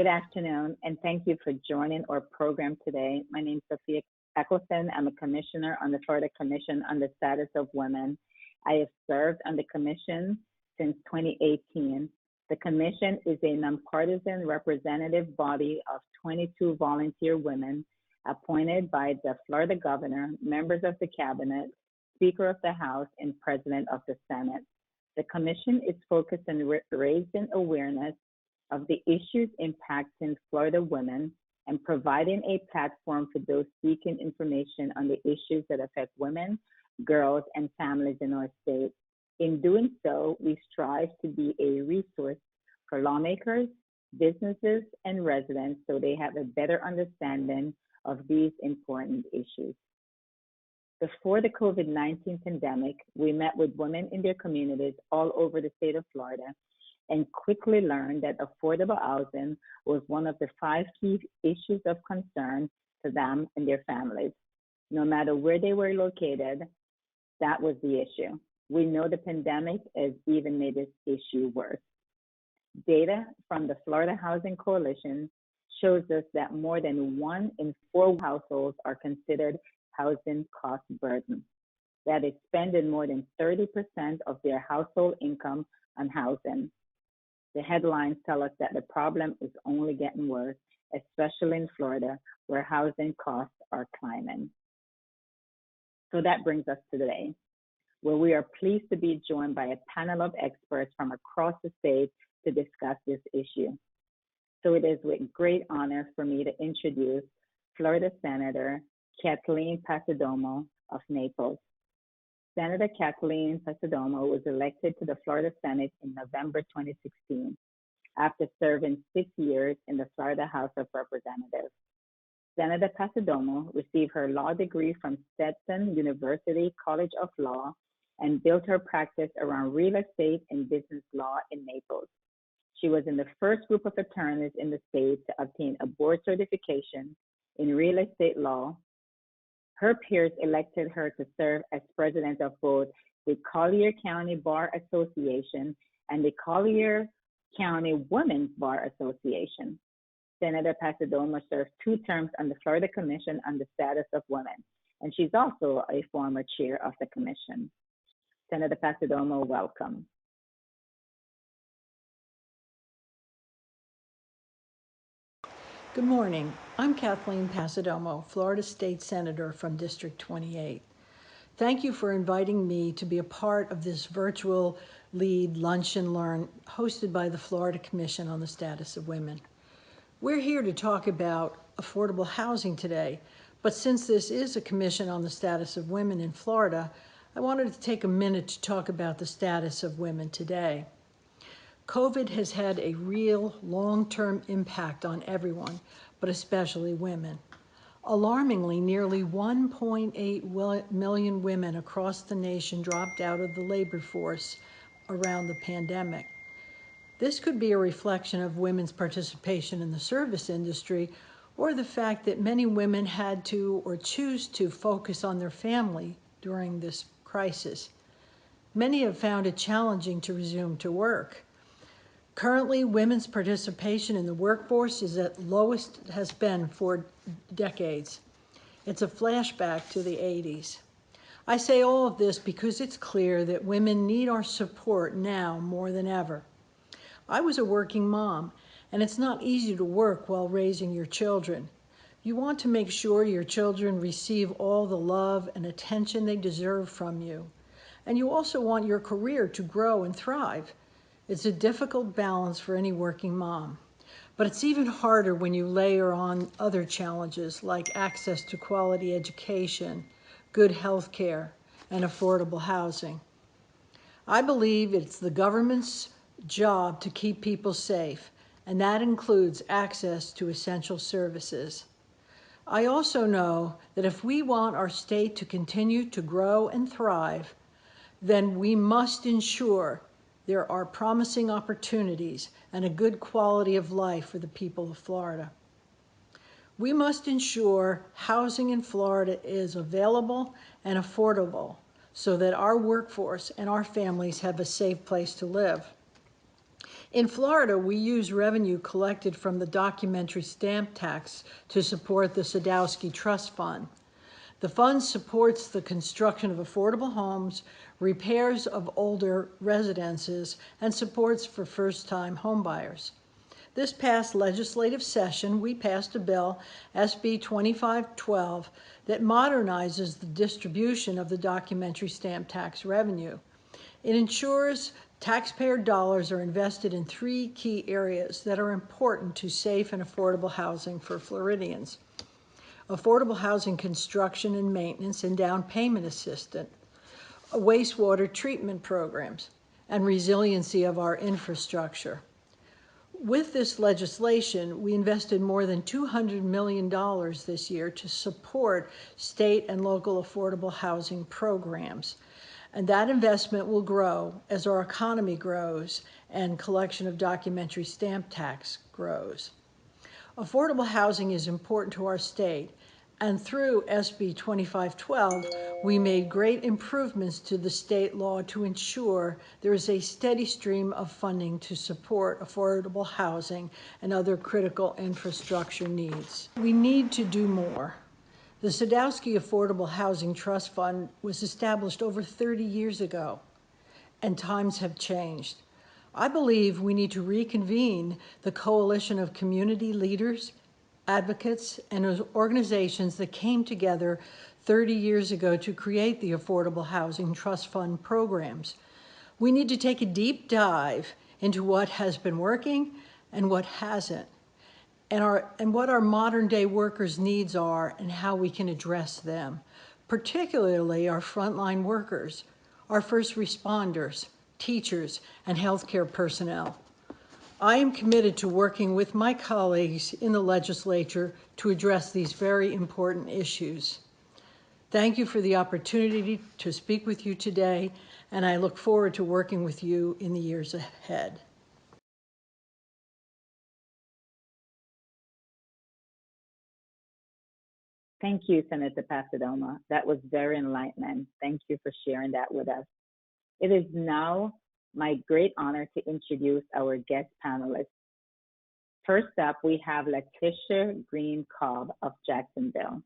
Good afternoon, and thank you for joining our program today. My name is Sophia Eccleston. I'm a commissioner on the Florida Commission on the Status of Women. I have served on the commission since 2018. The commission is a nonpartisan representative body of 22 volunteer women appointed by the Florida governor, members of the cabinet, Speaker of the House, and President of the Senate. The commission is focused on raising awareness of the issues impacting Florida women and providing a platform for those seeking information on the issues that affect women, girls, and families in our state. In doing so, we strive to be a resource for lawmakers, businesses, and residents so they have a better understanding of these important issues. Before the COVID-19 pandemic, we met with women in their communities all over the state of Florida and quickly learned that affordable housing was one of the 5 key issues of concern to them and their families. No matter where they were located, that was the issue. We know the pandemic has even made this issue worse. Data from the Florida Housing Coalition shows us that more than 1 in 4 households are considered housing cost burden. That is spending more than 30% of their household income on housing. The headlines tell us that the problem is only getting worse, especially in Florida, where housing costs are climbing. So that brings us to today, where we are pleased to be joined by a panel of experts from across the state to discuss this issue. So it is with great honor for me to introduce Florida Senator Kathleen Passidomo of Naples. Senator Kathleen Passidomo was elected to the Florida Senate in November 2016 after serving 6 years in the Florida House of Representatives. Senator Passidomo received her law degree from Stetson University College of Law and built her practice around real estate and business law in Naples. She was in the first group of attorneys in the state to obtain a board certification in real estate law. Her peers elected her to serve as president of both the Collier County Bar Association and the Collier County Women's Bar Association. Senator Passidomo served 2 terms on the Florida Commission on the Status of Women, and she's also a former chair of the commission. Senator Passidomo, welcome. Good morning. I'm Kathleen Passidomo, Florida State Senator from District 28. Thank you for inviting me to be a part of this virtual LEAD Lunch and Learn hosted by the Florida Commission on the Status of Women. We're here to talk about affordable housing today, but since this is a commission on the status of women in Florida, I wanted to take a minute to talk about the status of women today. COVID has had a real long-term impact on everyone, but especially women. Alarmingly, nearly 1.8 million women across the nation dropped out of the labor force around the pandemic. This could be a reflection of women's participation in the service industry or the fact that many women had to or choose to focus on their family during this crisis. Many have found it challenging to resume to work. Currently, women's participation in the workforce is at lowest it has been for decades. It's a flashback to the 80s. I say all of this because it's clear that women need our support now more than ever. I was a working mom, and it's not easy to work while raising your children. You want to make sure your children receive all the love and attention they deserve from you. And you also want your career to grow and thrive. It's a difficult balance for any working mom, but it's even harder when you layer on other challenges like access to quality education, good health care, and affordable housing. I believe it's the government's job to keep people safe, and that includes access to essential services. I also know that if we want our state to continue to grow and thrive, then we must ensure there are promising opportunities and a good quality of life for the people of Florida. We must ensure housing in Florida is available and affordable so that our workforce and our families have a safe place to live. In Florida, we use revenue collected from the documentary stamp tax to support the Sadowski Trust Fund. The fund supports the construction of affordable homes, repairs of older residences, and supports for first-time homebuyers. This past legislative session, we passed a bill, SB 2512, that modernizes the distribution of the documentary stamp tax revenue. It ensures taxpayer dollars are invested in 3 key areas that are important to safe and affordable housing for Floridians: affordable housing construction and maintenance and down payment assistance, wastewater treatment programs, and resiliency of our infrastructure. With this legislation, we invested more than $200 million this year to support state and local affordable housing programs. And that investment will grow as our economy grows and collection of documentary stamp tax grows. Affordable housing is important to our state, and through SB 2512, we made great improvements to the state law to ensure there is a steady stream of funding to support affordable housing and other critical infrastructure needs. We need to do more. The Sadowski Affordable Housing Trust Fund was established over 30 years ago, and times have changed. I believe we need to reconvene the coalition of community leaders, advocates, and organizations that came together 30 years ago to create the Affordable Housing Trust Fund programs. We need to take a deep dive into what has been working and what hasn't, and what our modern day workers' needs are and how we can address them, particularly our frontline workers, our first responders, teachers, and healthcare personnel. I am committed to working with my colleagues in the legislature to address these very important issues. Thank you for the opportunity to speak with you today, and I look forward to working with you in the years ahead. Thank you, Senator Passidomo. That was very enlightening. Thank you for sharing that with us. It is now my great honor to introduce our guest panelists. First up, we have Letitia Green Cobb of Jacksonville.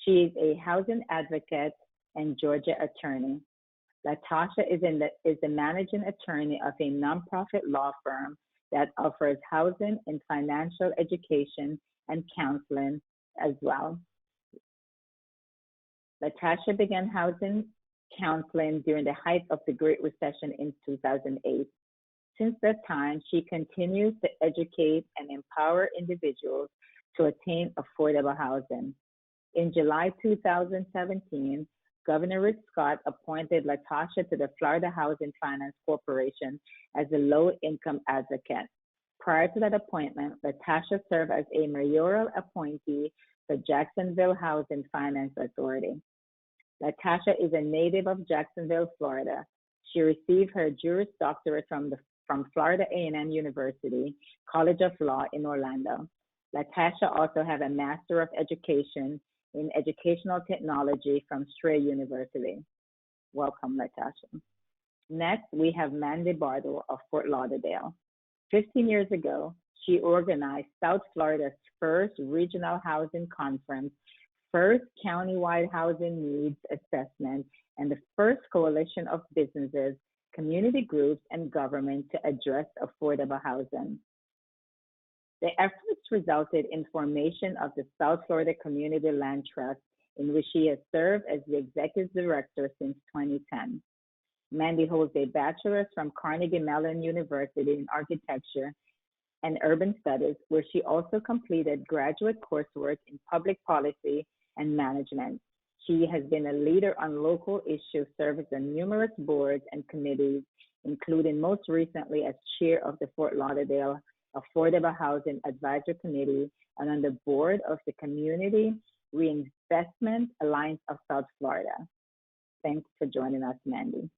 She is a housing advocate and Georgia attorney. Latasha is the managing attorney of a nonprofit law firm that offers housing and financial education and counseling as well. Latasha began housing counseling during the height of the Great Recession in 2008. Since that time, she continues to educate and empower individuals to attain affordable housing. In July 2017, Governor Rick Scott appointed Latasha to the Florida Housing Finance Corporation as a low-income advocate. Prior to that appointment, Latasha served as a mayoral appointee for Jacksonville Housing Finance Authority. Latasha is a native of Jacksonville, Florida. She received her Juris Doctorate from Florida A&M University College of Law in Orlando. Latasha also has a Master of Education in Educational Technology from Strayer University. Welcome, Latasha. Next, we have Mandy Bartle of Fort Lauderdale. 15 years ago, she organized South Florida's first regional housing conference, first countywide housing needs assessment, and the first coalition of businesses, community groups, and government to address affordable housing. The efforts resulted in formation of the South Florida Community Land Trust, in which she has served as the executive director since 2010. Mandy holds a bachelor's from Carnegie Mellon University in Architecture and Urban Studies, where she also completed graduate coursework in public policy and management. She has been a leader on local issues, serving on numerous boards and committees, including most recently as chair of the Fort Lauderdale Affordable Housing Advisory Committee and on the board of the Community Reinvestment Alliance of South Florida. Thanks for joining us, Mandy.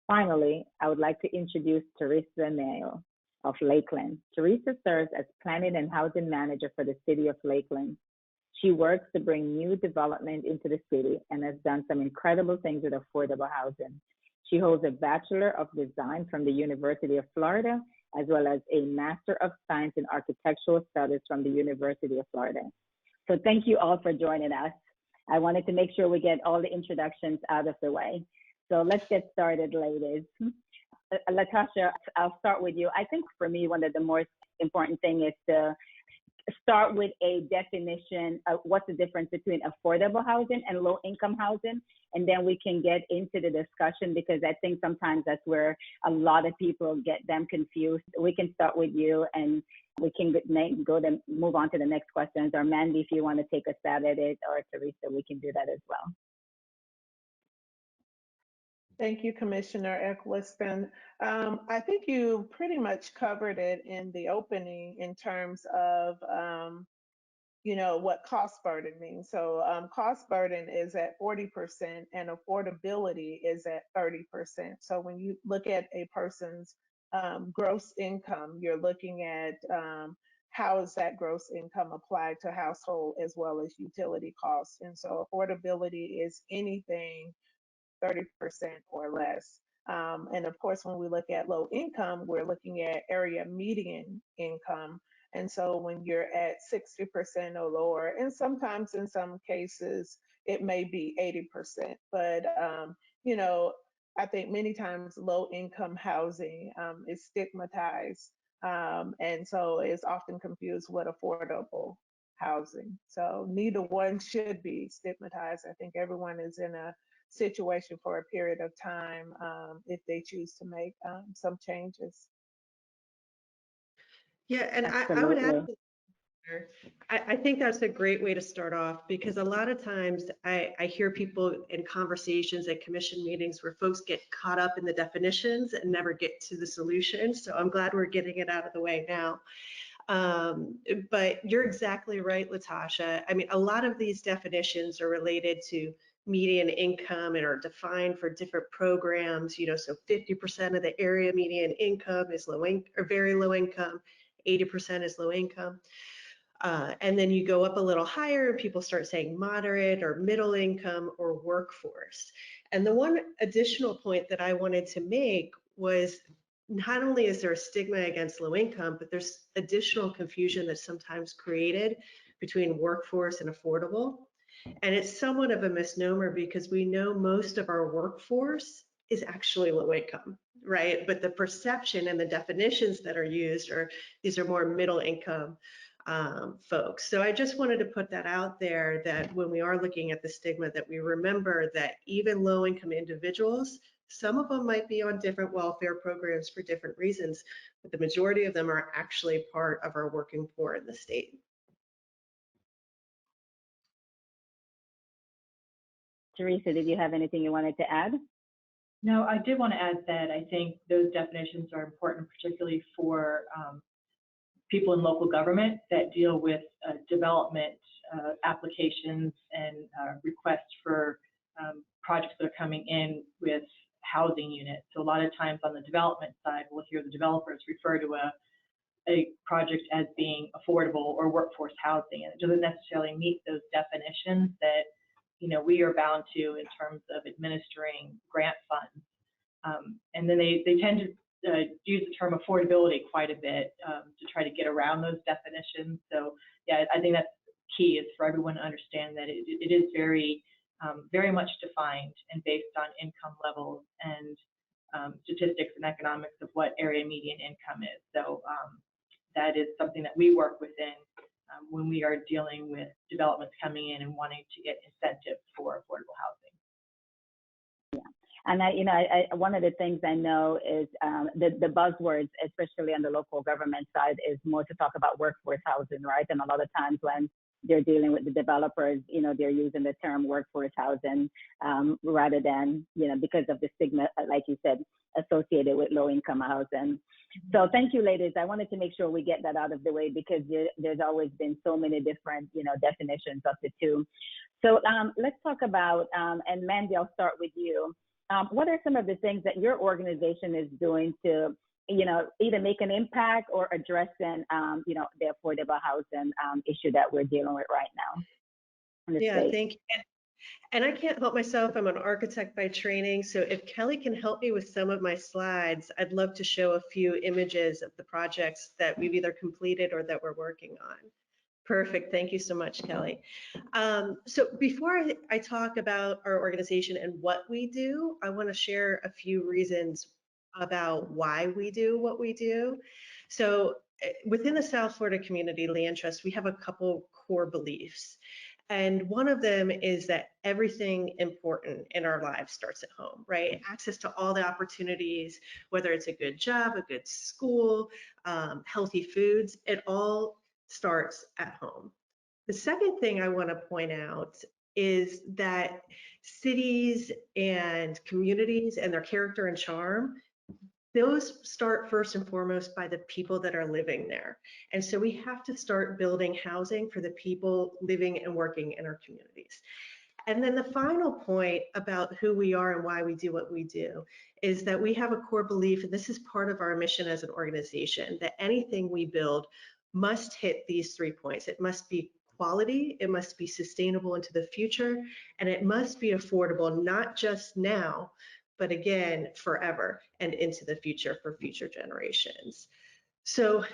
Finally, I would like to introduce Teresa Mayo of Lakeland. Teresa serves as Planning and Housing Manager for the City of Lakeland. She works to bring new development into the city and has done some incredible things with affordable housing. She holds a Bachelor of Design from the University of Florida as well as a Master of Science in Architectural Studies from the University of Florida. So thank you all for joining us. I wanted to make sure we get all the introductions out of the way. So let's get started, ladies. Latasha, I'll start with you. I think for me, one of the most important thing is to start with a definition of what's the difference between affordable housing and low income housing. And then we can get into the discussion, because I think sometimes that's where a lot of people get them confused. We can start with you, and we can move on to the next questions. Or Mandy, if you want to take a stab at it, or Teresa, we can do that as well. Thank you, Commissioner Eccleston. I think you pretty much covered it in the opening in terms of, what cost burden means. So cost burden is at 40% and affordability is at 30%. So when you look at a person's gross income, you're looking at how is that gross income applied to household as well as utility costs. And so affordability is anything 30% or less. And of course, when we look at low income, we're looking at area median income. And so when you're at 60% or lower, and sometimes in some cases, it may be 80%. But, I think many times low income housing is stigmatized. And so it's often confused with affordable housing. So neither one should be stigmatized. I think everyone is in a situation for a period of time if they choose to make some changes. Yeah, and I would add, I think that's a great way to start off, because a lot of times I hear people in conversations at commission meetings where folks get caught up in the definitions and never get to the solutions. So I'm glad we're getting it out of the way now. But you're exactly right, Latasha. I mean, a lot of these definitions are related to median income and are defined for different programs. So 50% of the area median income is very low income, 80% is low income. And then you go up a little higher and people start saying moderate or middle income or workforce. And the one additional point that I wanted to make was, not only is there a stigma against low income, but there's additional confusion that's sometimes created between workforce and affordable. And it's somewhat of a misnomer, because we know most of our workforce is actually low income, right? But the perception and the definitions that are used these are more middle income folks. So I just wanted to put that out there, that when we are looking at the stigma, that we remember that even low income individuals, some of them might be on different welfare programs for different reasons, but the majority of them are actually part of our working poor in the state. Teresa, did you have anything you wanted to add? No, I did want to add that I think those definitions are important, particularly for people in local government that deal with development applications and requests for projects that are coming in with housing units. So a lot of times on the development side, we'll hear the developers refer to a project as being affordable or workforce housing, and it doesn't necessarily meet those definitions that we are bound to in terms of administering grant funds. And then they tend to use the term affordability quite a bit to try to get around those definitions. So yeah, I think that's key, is for everyone to understand that it is very much defined and based on income levels and statistics and economics of what area median income is. So that is something that we work within when we are dealing with developments coming in and wanting to get incentives for affordable housing. And one of the things I know is the buzzwords, especially on the local government side, is more to talk about workforce housing, right? And a lot of times when they're dealing with the developers, they're using the term workforce housing rather than, because of the stigma, like you said, associated with low income housing. So thank you, ladies. I wanted to make sure we get that out of the way, because there's always been so many different, definitions of the two. So let's talk about, and Mandy, I'll start with you. What are some of the things that your organization is doing to, either make an impact or addressing, the affordable housing issue that we're dealing with right now? Yeah, thank you. And I can't help myself, I'm an architect by training, so if Kelly can help me with some of my slides, I'd love to show a few images of the projects that we've either completed or that we're working on. Perfect, thank you so much, Kelly. So before I talk about our organization and what we do, I want to share a few reasons about why we do what we do. So within the South Florida Community Land Trust, we have a couple core beliefs. And one of them is that everything important in our lives starts at home, right? Access to all the opportunities, whether it's a good job, a good school, healthy foods, it all starts at home. The second thing I want to point out is that cities and communities and their character and charm, those start first and foremost by the people that are living there. And so we have to start building housing for the people living and working in our communities. And then the final point about who we are and why we do what we do is that we have a core belief, and this is part of our mission as an organization, that anything we build must hit these 3 points. It must be quality, it must be sustainable into the future, and it must be affordable, not just now, but again, forever and into the future for future generations. So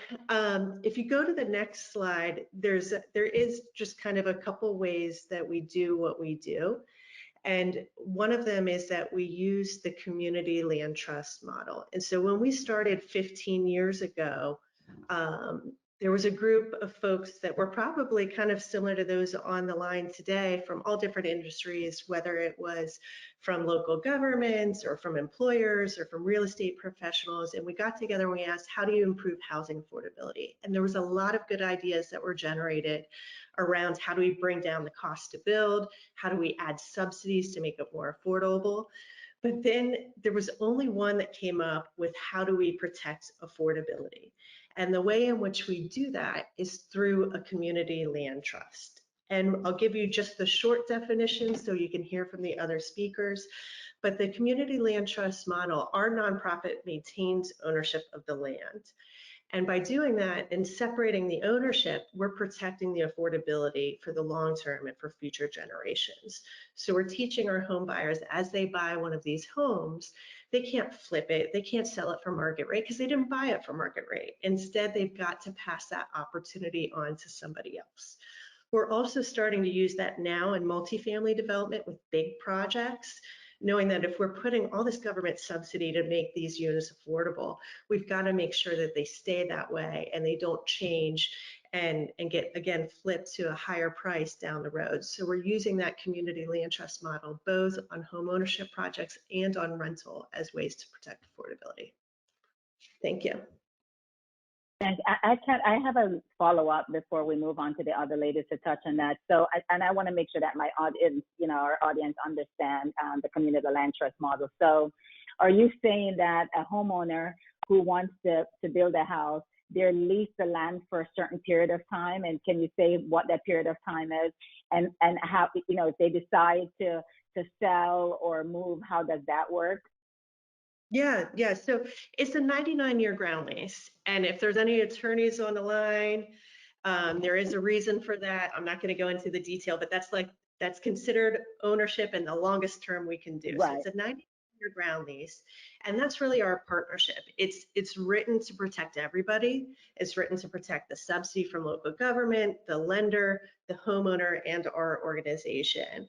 if you go to the next slide, there is just kind of a couple ways that we do what we do. And one of them is that we use the community land trust model. And so when we started 15 years ago, there was a group of folks that were probably kind of similar to those on the line today from all different industries, whether it was from local governments or from employers or from real estate professionals. And we got together and we asked, how do you improve housing affordability? And there was a lot of good ideas that were generated around how do we bring down the cost to build? How do we add subsidies to make it more affordable? But then there was only one that came up with how do we protect affordability? And the way in which we do that is through a community land trust. And I'll give you just the short definition so you can hear from the other speakers. But the community land trust model, our nonprofit maintains ownership of the land. And by doing that and separating the ownership, we're protecting the affordability for the long term and for future generations. So we're teaching our home buyers as they buy one of these homes, they can't flip it, they can't sell it for market rate because they didn't buy it for market rate. Instead, they've got to pass that opportunity on to somebody else. We're also starting to use that now in multifamily development with big projects, knowing that if we're putting all this government subsidy to make these units affordable, we've got to make sure that they stay that way and they don't change and get, again, flipped to a higher price down the road. So we're using that community land trust model both on home ownership projects and on rental as ways to protect affordability. Thank you. And I have a follow-up before we move on to the other ladies to touch on that. So, I want to make sure that my audience, our audience understand the community land trust model. So are you saying that a homeowner who wants to build a house, they lease the land for a certain period of time? And can you say what that period of time is? And how, if they decide to sell or move, how does that work? Yeah. So it's a 99-year ground lease. And if there's any attorneys on the line, there is a reason for that. I'm not going to go into the detail, but that's considered ownership and the longest term we can do. Right. So it's a 90-year ground lease. And that's really our partnership. It's written to protect everybody. It's written to protect the subsidy from local government, the lender, the homeowner, and our organization.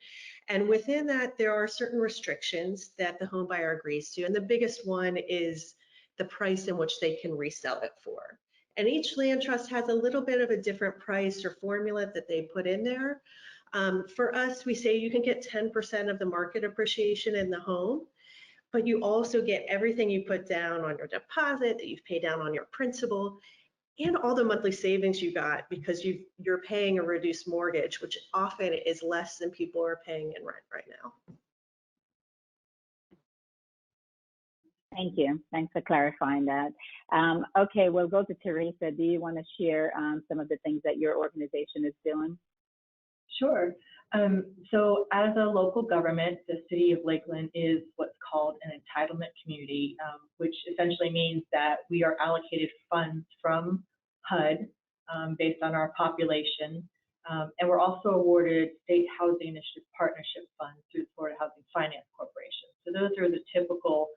And within that, there are certain restrictions that the home buyer agrees to. And the biggest one is the price in which they can resell it for. And each land trust has a little bit of a different price or formula that they put in there. For us, we say you can get 10% of the market appreciation in the home, but you also get everything you put down on your deposit, that you've paid down on your principal, and all the monthly savings you got because you're paying a reduced mortgage, which often is less than people are paying in rent right now. Thank you. Thanks for clarifying that. Okay, we'll go to Teresa. Do you want to share some of the things that your organization is doing? Sure. So as a local government, the city of Lakeland is what's called an entitlement community, which essentially means that we are allocated funds from HUD based on our population And we're also awarded State Housing Initiative Partnership Funds through the Florida Housing Finance Corporation. So those are the typical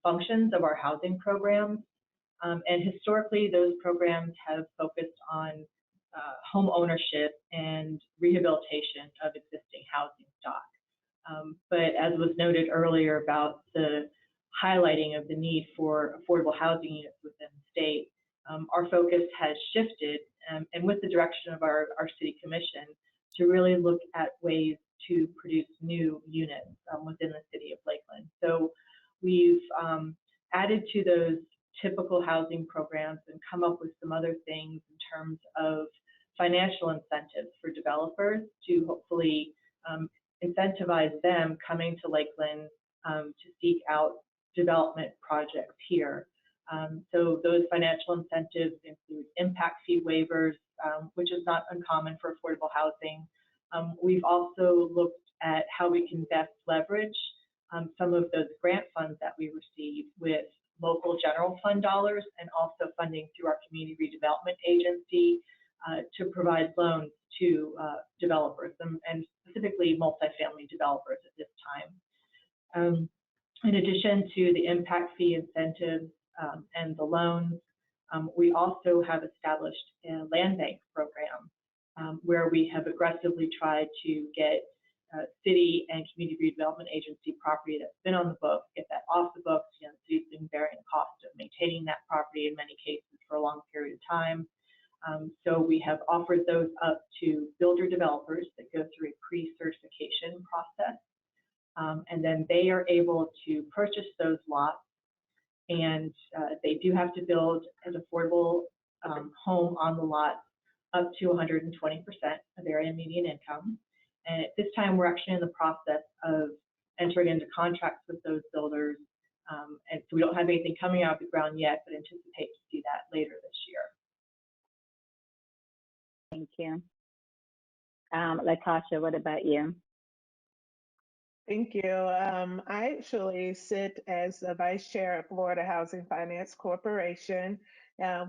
functions of our housing programs. And historically, those programs have focused on home ownership and rehabilitation of existing housing stock. But as was noted earlier about the highlighting of the need for affordable housing units within the state, our focus has shifted, and with the direction of our city commission, to really look at ways to produce new units within the city of Lakeland. So we've added to those typical housing programs and come up with some other things in terms of financial incentives for developers to hopefully incentivize them coming to Lakeland to seek out development projects here. So those financial incentives include impact fee waivers, which is not uncommon for affordable housing. We've also looked at how we can best leverage some of those grant funds that we receive with local general fund dollars and also funding through our community redevelopment agency to provide loans to developers and specifically multifamily developers at this time. In addition to the impact fee incentives and the loans, we also have established a land bank program where we have aggressively tried to get city and community redevelopment agency property that's been on the books, get that off the books. You know, the city's been bearing the cost of maintaining that property in many cases for a long period of time. So we have offered those up to builder developers that go through a pre-certification process. And then they are able to purchase those lots, and they do have to build an affordable home on the lot up to 120% of area median income. And at this time, we're actually in the process of entering into contracts with those builders. And so we don't have anything coming out of the ground yet, but anticipate to see that later this year. Thank you. Latasha, what about you? Thank you. I actually sit as the vice chair of Florida Housing Finance Corporation,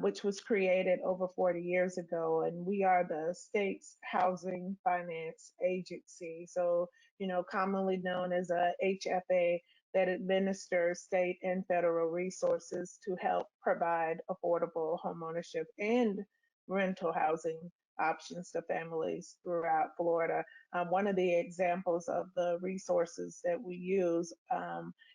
which was created over 40 years ago, and we are the state's housing finance agency. So, you know, commonly known as a HFA that administers state and federal resources to help provide affordable homeownership and rental housing options to families throughout Florida. One of the examples of the resources that we use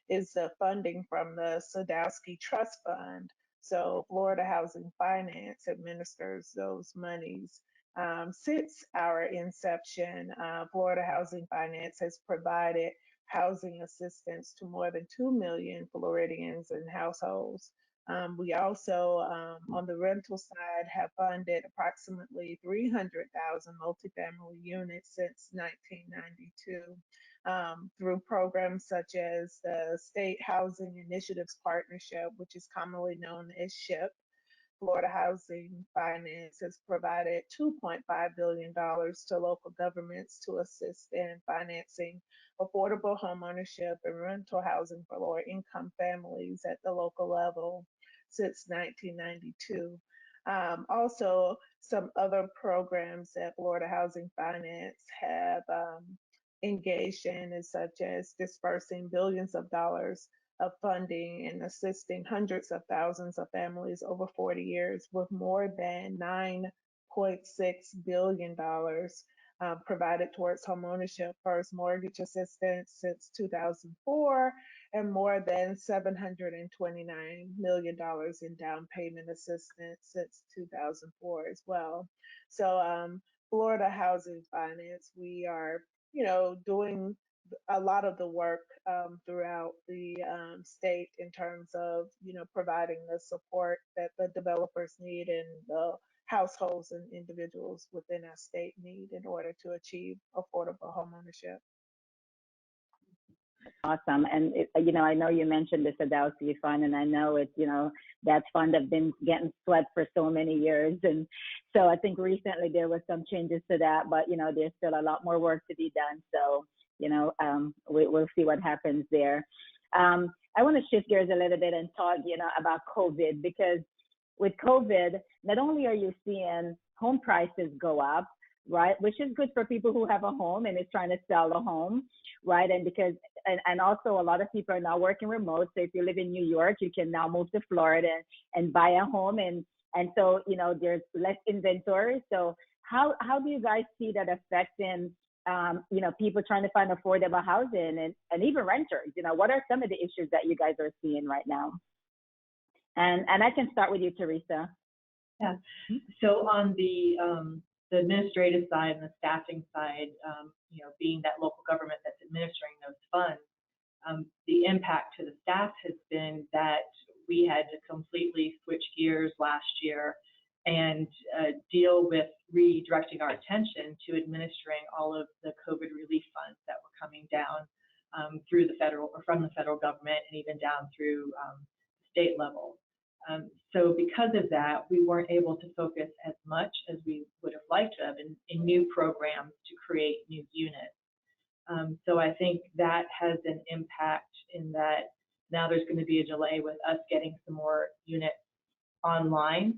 is the funding from the Sadowski Trust Fund. So Florida Housing Finance administers those monies. Since our inception, Florida Housing Finance has provided housing assistance to more than 2 million Floridians and households. We also, on the rental side, have funded approximately 300,000 multifamily units since 1992 through programs such as the State Housing Initiatives Partnership, which is commonly known as SHIP. Florida Housing Finance has provided $2.5 billion to local governments to assist in financing affordable homeownership and rental housing for lower income families at the local level since 1992. Also, some other programs that Florida Housing Finance have engaged in is such as dispersing billions of dollars of funding and assisting hundreds of thousands of families over 40 years with more than $9.6 billion provided towards homeownership first mortgage assistance since 2004 and more than $729 million in down payment assistance since 2004 as well. So Florida Housing Finance, we are, you know, doing a lot of the work throughout the state in terms of, you know, providing the support that the developers need and the households and individuals within our state need in order to achieve affordable homeownership. Awesome. And, you know, I know you mentioned the Sadowski Fund, and I know it's, you know, that fund have been getting swept for so many years. And so I think recently there was some changes to that, but, you know, there's still a lot more work to be done. So, you know, we'll see what happens there. I want to shift gears a little bit and talk, you know, about COVID, because with COVID, not only are you seeing home prices go up, right? Which is good for people who have a home and is trying to sell a home, right? And because and also a lot of people are now working remote. So if you live in New York, you can now move to Florida and buy a home, and so there's less inventory. So how do you guys see that affecting people trying to find affordable housing and even renters? What are some of the issues that you guys are seeing right now? And I can start with you, Teresa. Yeah. So on the administrative side and the staffing side, being that local government that's administering those funds, the impact to the staff has been that we had to completely switch gears last year and deal with redirecting our attention to administering all of the COVID relief funds that were coming down through the federal or from the federal government and even down through state level. So because of that, we weren't able to focus as much as we would have liked to have in new programs to create new units. So I think that has an impact in that now there's going to be a delay with us getting some more units online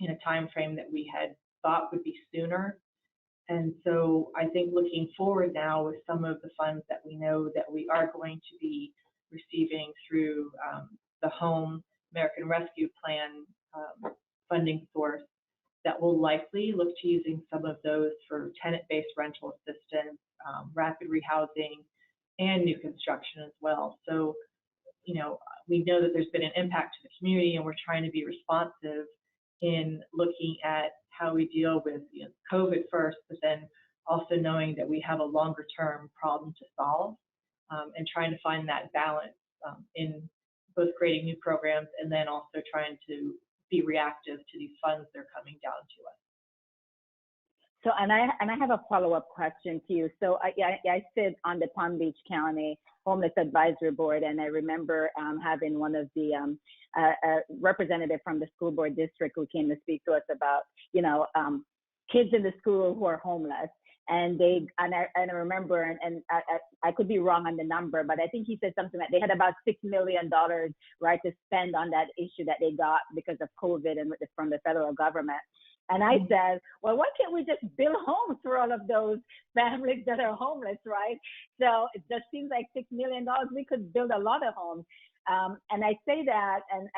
in a time frame that we had thought would be sooner. And so I think looking forward now with some of the funds that we know that we are going to be receiving through the Home American Rescue Plan funding source, that will likely look to using some of those for tenant-based rental assistance, rapid rehousing, and new construction as well. So, we know that there's been an impact to the community, and we're trying to be responsive in looking at how we deal with COVID first, but then also knowing that we have a longer-term problem to solve, and trying to find that balance in both creating new programs and then also trying to be reactive to these funds that are coming down to us. So, and I have a follow-up question to you. So I sit on the Palm Beach County Homeless Advisory Board, and I remember having one of the representative from the school board district who came to speak to us about, kids in the school who are homeless. And I remember, and I could be wrong on the number, but I think he said something like they had about $6 million, right, to spend on that issue that they got because of COVID and from the federal government. And I said, well, why can't we just build homes for all of those families that are homeless, right? So it just seems like $6 million, we could build a lot of homes. And I say that, and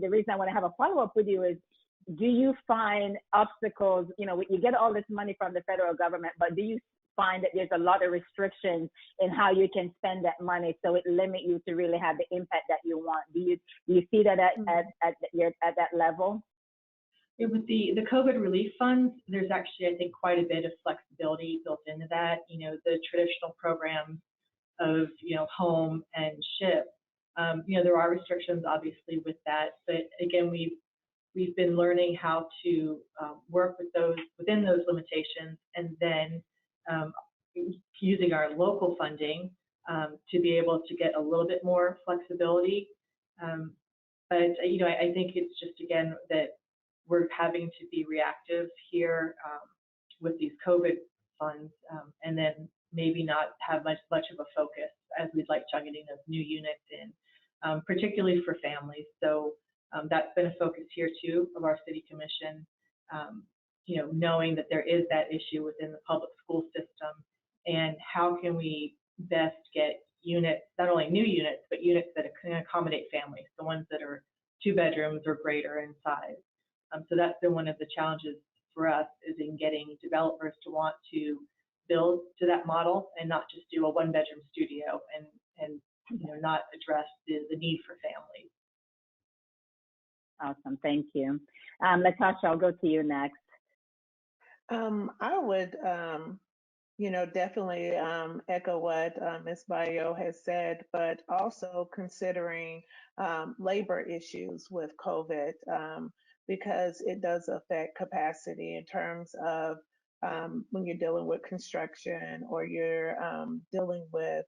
the reason I want to have a follow-up with you is, do you find obstacles, you get all this money from the federal government, but do you find that there's a lot of restrictions in how you can spend that money, so it limits you to really have the impact that you want? Do you see that at that level? With the COVID relief funds, there's actually, I think, quite a bit of flexibility built into that. The traditional programs of, home and SHIP, there are restrictions obviously with that, but again, we've been learning how to work with those within those limitations, and then using our local funding to be able to get a little bit more flexibility. But I think it's just, again, that we're having to be reactive here with these COVID funds, and then maybe not have much of a focus as we'd like to on getting those new units in, particularly for families. So that's been a focus here too of our city commission, knowing that there is that issue within the public school system, and how can we best get units, not only new units, but units that can accommodate families, the ones that are 2 bedrooms or greater in size. So that's been one of the challenges for us, is in getting developers to want to build to that model and not just do a 1-bedroom studio and not address the need for families. Awesome, thank you. Latasha, I'll go to you next. I would, definitely echo what Ms. Bayo has said, but also considering labor issues with COVID, because it does affect capacity in terms of when you're dealing with construction, or you're dealing with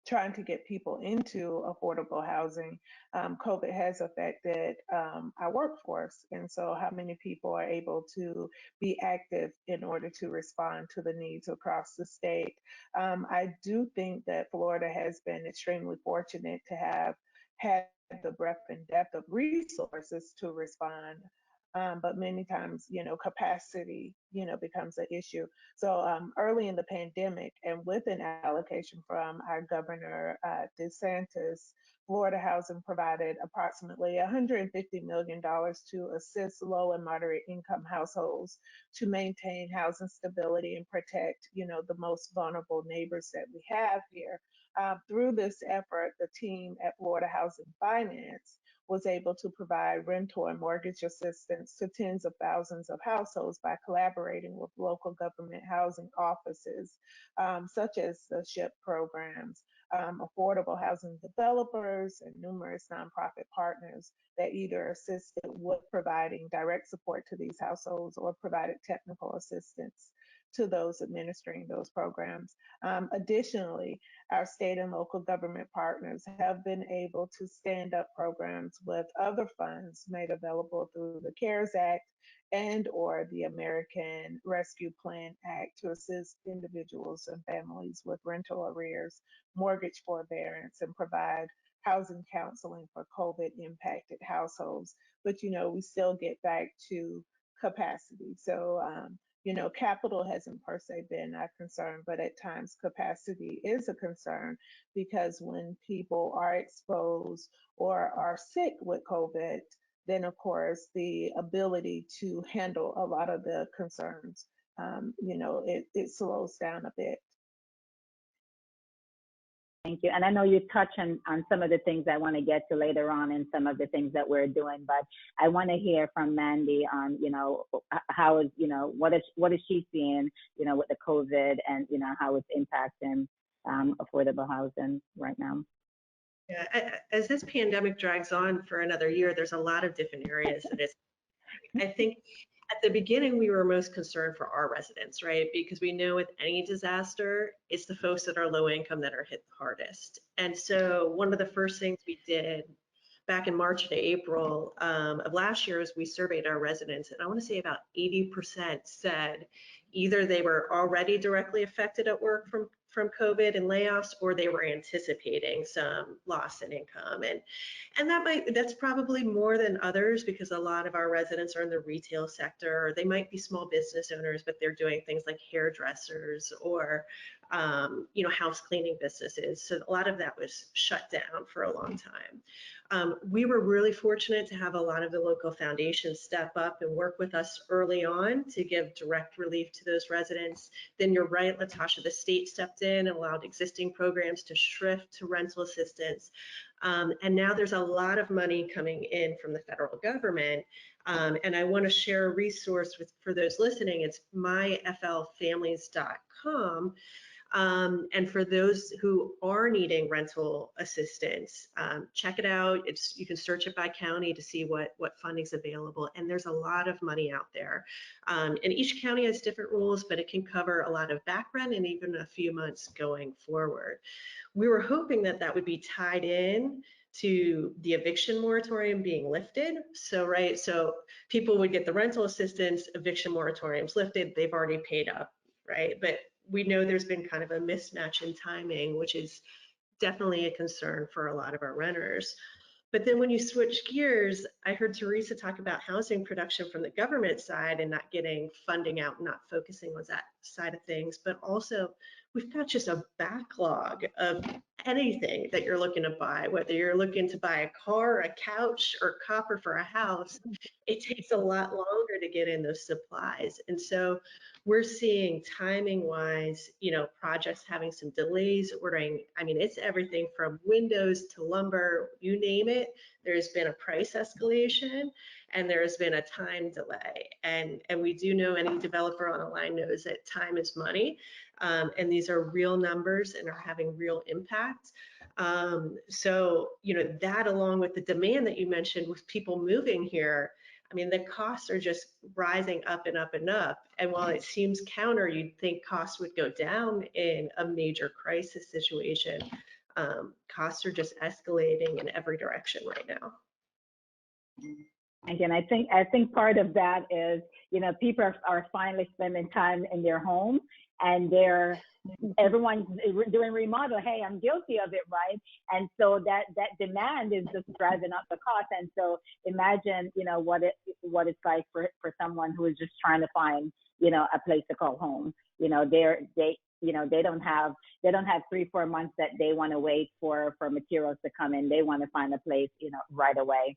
trying to get people into affordable housing. COVID has affected our workforce. And so how many people are able to be active in order to respond to the needs across the state? I do think that Florida has been extremely fortunate to have had the breadth and depth of resources to respond but many times, capacity, becomes an issue. So early in the pandemic, and with an allocation from our governor, DeSantis, Florida Housing provided approximately $150 million to assist low and moderate income households to maintain housing stability and protect, the most vulnerable neighbors that we have here. Through this effort, the team at Florida Housing Finance was able to provide rental and mortgage assistance to tens of thousands of households by collaborating with local government housing offices, such as the SHIP programs, affordable housing developers, and numerous nonprofit partners that either assisted with providing direct support to these households or provided technical assistance to those administering those programs. Additionally, our state and local government partners have been able to stand up programs with other funds made available through the CARES Act and or the American Rescue Plan Act to assist individuals and families with rental arrears, mortgage forbearance, and provide housing counseling for COVID impacted households. But, we still get back to capacity. So, capital hasn't per se been a concern, but at times capacity is a concern because when people are exposed or are sick with COVID, then of course the ability to handle a lot of the concerns, it slows down a bit. Thank you. And I know you touch on some of the things I want to get to later on and some of the things that we're doing, but I want to hear from Mandy on, how is, what is she seeing, with the COVID and, how it's impacting affordable housing right now. Yeah, as this pandemic drags on for another year, there's a lot of different areas that it's, I think at the beginning, we were most concerned for our residents, right? Because we know with any disaster, it's the folks that are low income that are hit the hardest. And so one of the first things we did back in March to April of last year is we surveyed our residents, and I want to say about 80% said either they were already directly affected at work from COVID and layoffs, or they were anticipating some loss in income. And that's probably more than others because a lot of our residents are in the retail sector, or they might be small business owners, but they're doing things like hairdressers or house cleaning businesses. So a lot of that was shut down for a long time. We were really fortunate to have a lot of the local foundations step up and work with us early on to give direct relief to those residents. Then you're right, Latasha, the state stepped in and allowed existing programs to shift to rental assistance. And now there's a lot of money coming in from the federal government. And I want to share a resource for those listening. It's myflfamilies.com. And for those who are needing rental assistance, check it out. You can search it by county to see what funding's available. And there's a lot of money out there. And each county has different rules, but it can cover a lot of background and even a few months going forward. We were hoping that would be tied in to the eviction moratorium being lifted. So people would get the rental assistance, eviction moratorium's lifted, they've already paid up, right? But we know there's been kind of a mismatch in timing, which is definitely a concern for a lot of our renters. But then when you switch gears, I heard Teresa talk about housing production from the government side and not getting funding out, not focusing on that side of things, but also we've got just a backlog of anything that you're looking to buy, whether you're looking to buy a car, a couch, or copper for a house. It takes a lot longer to get in those supplies. And so we're seeing timing wise, projects having some delays ordering. I mean, it's everything from windows to lumber, you name it. There's been a price escalation and there's been a time delay. And we do know any developer on the line knows that time is money. And these are real numbers and are having real impact. So, that along with the demand that you mentioned with people moving here, I mean, the costs are just rising up and up and up. And while it seems counter, you'd think costs would go down in a major crisis situation. Costs are just escalating in every direction right now. Again, I think part of that is, people are finally spending time in their home and everyone's doing remodel. Hey, I'm guilty of it, right? And so that demand is just driving up the cost. And so imagine, what it's like for someone who is just trying to find, a place to call home. They don't have 3-4 months that they want to wait for materials to come in. They want to find a place, right away.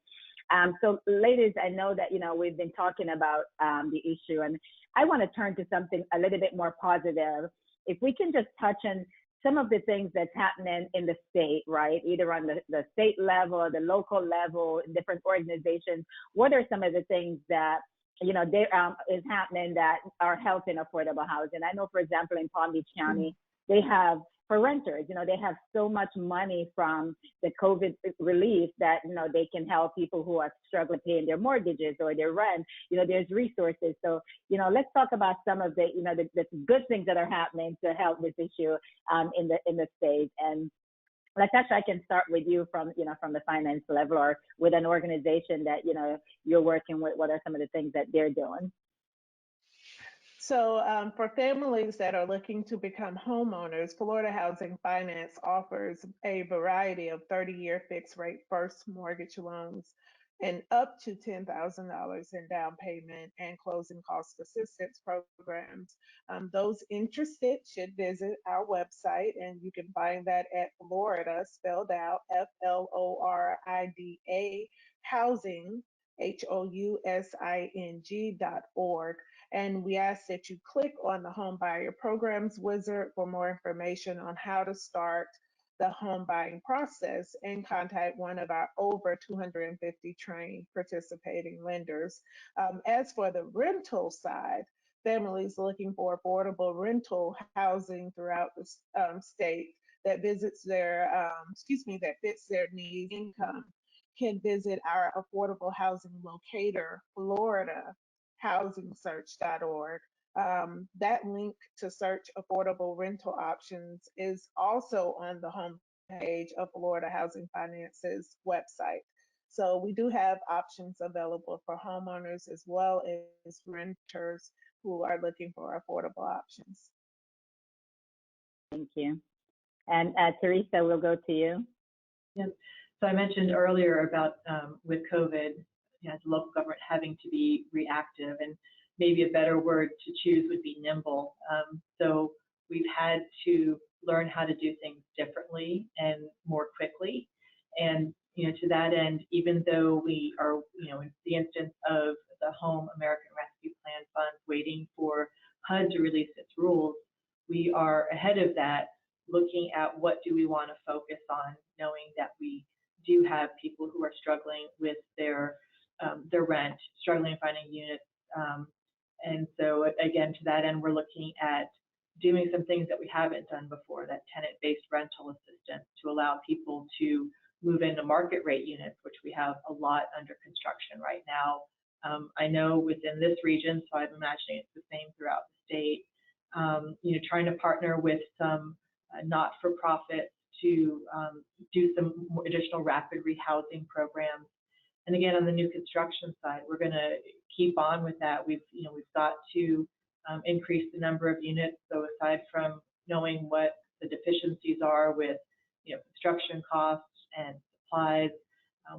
So ladies, I know that, we've been talking about the issue, and I want to turn to something a little bit more positive. If we can just touch on some of the things that's happening in the state, right? Either on the state level or the local level, in different organizations. What are some of the things that, is happening that are helping affordable housing? I know, for example, in Palm Beach County, they have, for renters, they have so much money from the COVID relief that, they can help people who are struggling paying their mortgages or their rent. There's resources. So, let's talk about some of the, the good things that are happening to help this issue in the state. And Latasha, I can start with you from the finance level, or with an organization that, you're working with. What are some of the things that they're doing? So for families that are looking to become homeowners, Florida Housing Finance offers a variety of 30-year fixed rate first mortgage loans and up to $10,000 in down payment and closing cost assistance programs. Those interested should visit our website, and you can find that at Florida, spelled out FLORIDA, housing, HOUSING.org. And we ask that you click on the Home Buyer Programs wizard for more information on how to start the home buying process, and contact one of our over 250 trained participating lenders. As for the rental side, families looking for affordable rental housing throughout the state that fits their needs, income, can visit our affordable housing locator, Florida, housingsearch.org. That link to search affordable rental options is also on the homepage of Florida Housing Finance's website. So we do have options available for homeowners as well as renters who are looking for affordable options. Thank you. And Teresa, we'll go to you. Yes. So I mentioned earlier about with COVID, as a local government having to be reactive, and maybe a better word to choose would be nimble. So we've had to learn how to do things differently and more quickly. And to that end, even though we are, in the instance of the Home American Rescue Plan Fund waiting for HUD to release its rules, we are ahead of that, looking at what do we want to focus on, knowing that we do have people who are struggling with their rent, struggling finding units. And so again, to that end, we're looking at doing some things that we haven't done before, that tenant-based rental assistance, to allow people to move into market rate units, which we have a lot under construction right now. I know within this region, so I'm imagining it's the same throughout the state, trying to partner with some not-for-profits to do some additional rapid rehousing programs. And again, on the new construction side, we're going to keep on with that. We've got to increase the number of units. So aside from knowing what the deficiencies are with construction costs and supplies,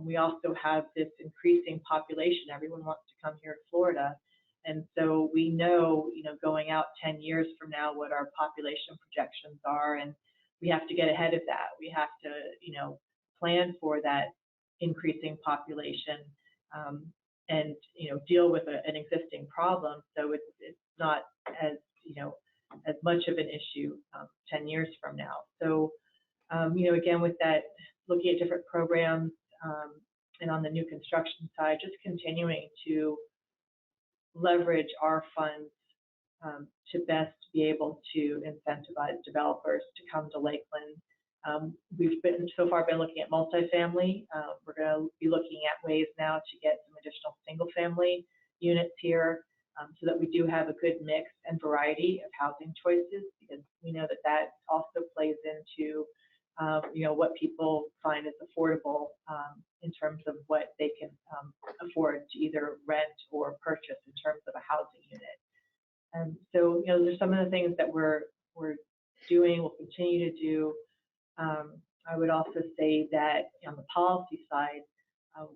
we also have this increasing population. Everyone wants to come here to Florida. And so we know, going out 10 years from now, what our population projections are, and we have to get ahead of that. We have to, plan for that increasing population, and deal with an existing problem, so it's not as as much of an issue 10 years from now. So again, with that, looking at different programs, and on the new construction side, just continuing to leverage our funds to best be able to incentivize developers to come to Lakeland. We've so far been looking at multifamily. We're going to be looking at ways now to get some additional single family units here, so that we do have a good mix and variety of housing choices, because we know that that also plays into what people find is affordable in terms of what they can afford to either rent or purchase in terms of a housing unit. So, there's some of the things that we're doing, we'll continue to do. I would also say that on the policy side,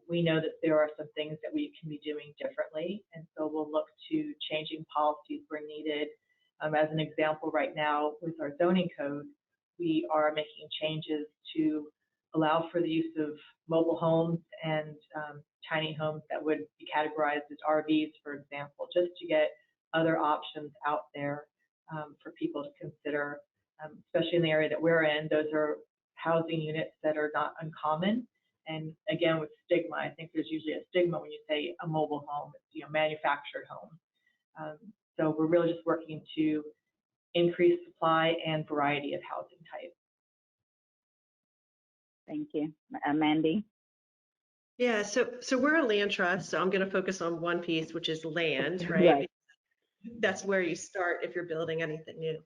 we know that there are some things that we can be doing differently, and so we'll look to changing policies where needed. As an example, right now with our zoning code, we are making changes to allow for the use of mobile homes and tiny homes that would be categorized as RVs, for example, just to get other options out there for people to consider, especially in the area that we're in. Those are housing units that are not uncommon. And again, with stigma, I think there's usually a stigma when you say a mobile home, it's, manufactured home. So we're really just working to increase supply and variety of housing types. Thank you. Mandy? Yeah, so we're a land trust, so I'm going to focus on one piece, which is land, right? Right. That's where you start if you're building anything new.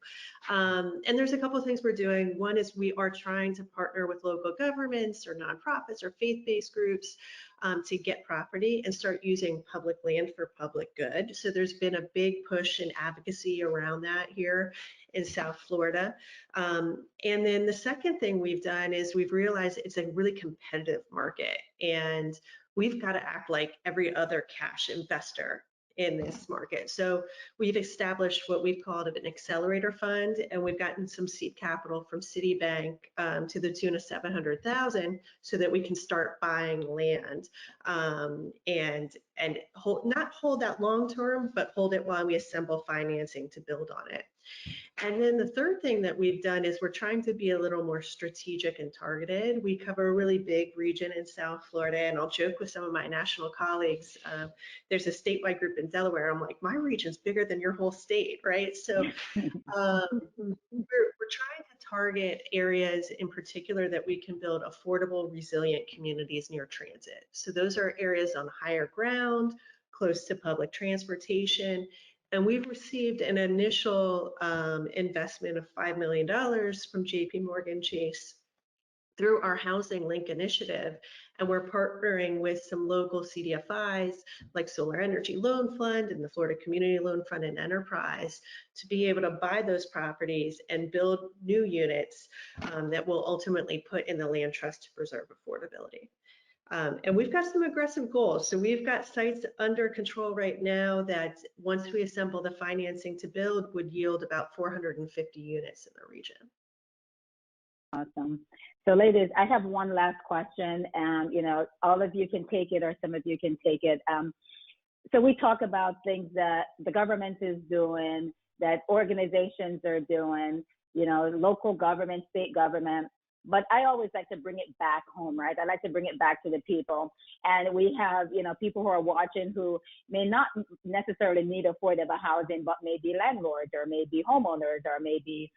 And there's a couple of things we're doing. One is we are trying to partner with local governments or nonprofits or faith-based groups to get property and start using public land for public good. So there's been a big push and advocacy around that here in South Florida. And then the second thing we've done is we've realized it's a really competitive market, and we've got to act like every other cash investor in this market. So we've established what we've called an accelerator fund, and we've gotten some seed capital from Citibank to the tune of $700,000 so that we can start buying land and not hold that long term, but hold it while we assemble financing to build on it. And then the third thing that we've done is we're trying to be a little more strategic and targeted. We cover a really big region in South Florida, and I'll joke with some of my national colleagues. There's a statewide group in Delaware. I'm like, my region's bigger than your whole state, right? So we're trying to target areas in particular that we can build affordable, resilient communities near transit. So those are areas on higher ground, close to public transportation. And we've received an initial investment of $5 million from JP Morgan Chase through our Housing Link initiative. And we're partnering with some local CDFIs like Solar Energy Loan Fund and the Florida Community Loan Fund and Enterprise to be able to buy those properties and build new units that will ultimately put in the land trust to preserve affordability. And we've got some aggressive goals. So we've got sites under control right now that once we assemble the financing to build would yield about 450 units in the region. Awesome. So ladies, I have one last question, and all of you can take it or some of you can take it. So we talk about things that the government is doing, that organizations are doing, local government, state government. But I always like to bring it back home, right? I like to bring it back to the people. And we have, people who are watching who may not necessarily need affordable housing, but may be landlords or maybe homeowners or maybe,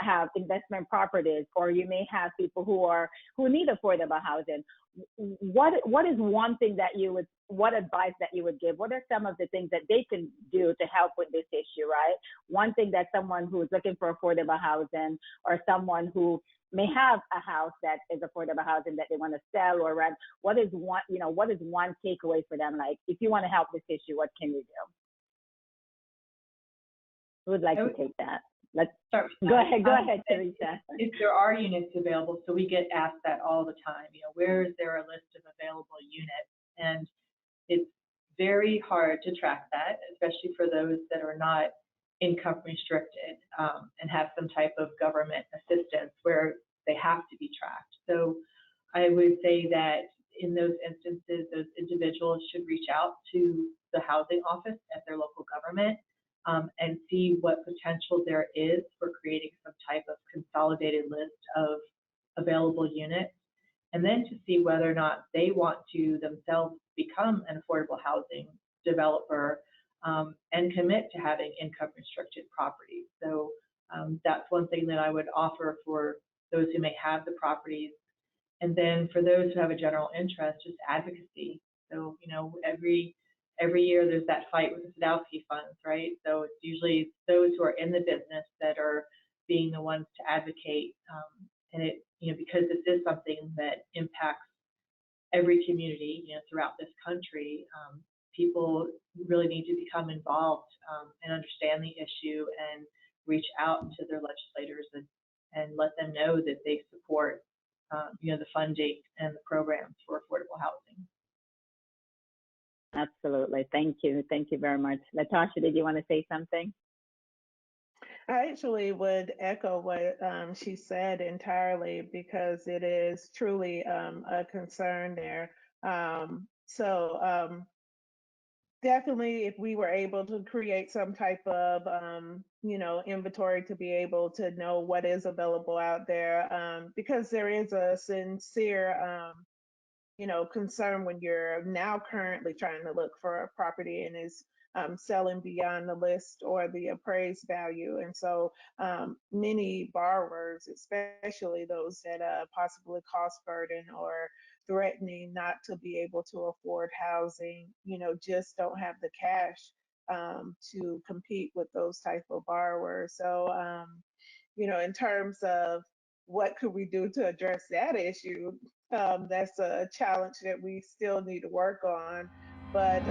have investment properties, or you may have people who need affordable housing. What is one thing that what advice that you would give? What are some of the things that they can do to help with this issue, right? One thing that someone who's looking for affordable housing, or someone who may have a house that is affordable housing that they want to sell or rent, what is one takeaway for them? Like, if you want to help this issue, what can you do? Who would like to take that? Let's start with go ahead, Teresa. If there are units available, so we get asked that all the time, where is there a list of available units? And it's very hard to track that, especially for those that are not income restricted and have some type of government assistance where they have to be tracked. So I would say that in those instances, those individuals should reach out to the housing office at their local government and see what potential there is for creating some type of consolidated list of available units, and then to see whether or not they want to themselves become an affordable housing developer and commit to having income restricted properties. So that's one thing that I would offer for those who may have the properties. And then for those who have a general interest, just advocacy. So, every year there's that fight with the Sadowski funds, right? So it's usually those who are in the business that are being the ones to advocate. And it, because this is something that impacts every community, throughout this country, people really need to become involved and understand the issue and reach out to their legislators and let them know that they support the funding and the programs for affordable housing. Absolutely. Thank you. Thank you very much. Latasha, did you want to say something? I actually would echo what she said entirely, because it is truly a concern there. Definitely, if we were able to create some type of, inventory to be able to know what is available out there, because there is a sincere, concern when you're now currently trying to look for a property and is selling beyond the list or the appraised value. And so many borrowers, especially those that possibly cost burden or threatening not to be able to afford housing, just don't have the cash to compete with those type of borrowers. So, in terms of what could we do to address that issue, that's a challenge that we still need to work on. But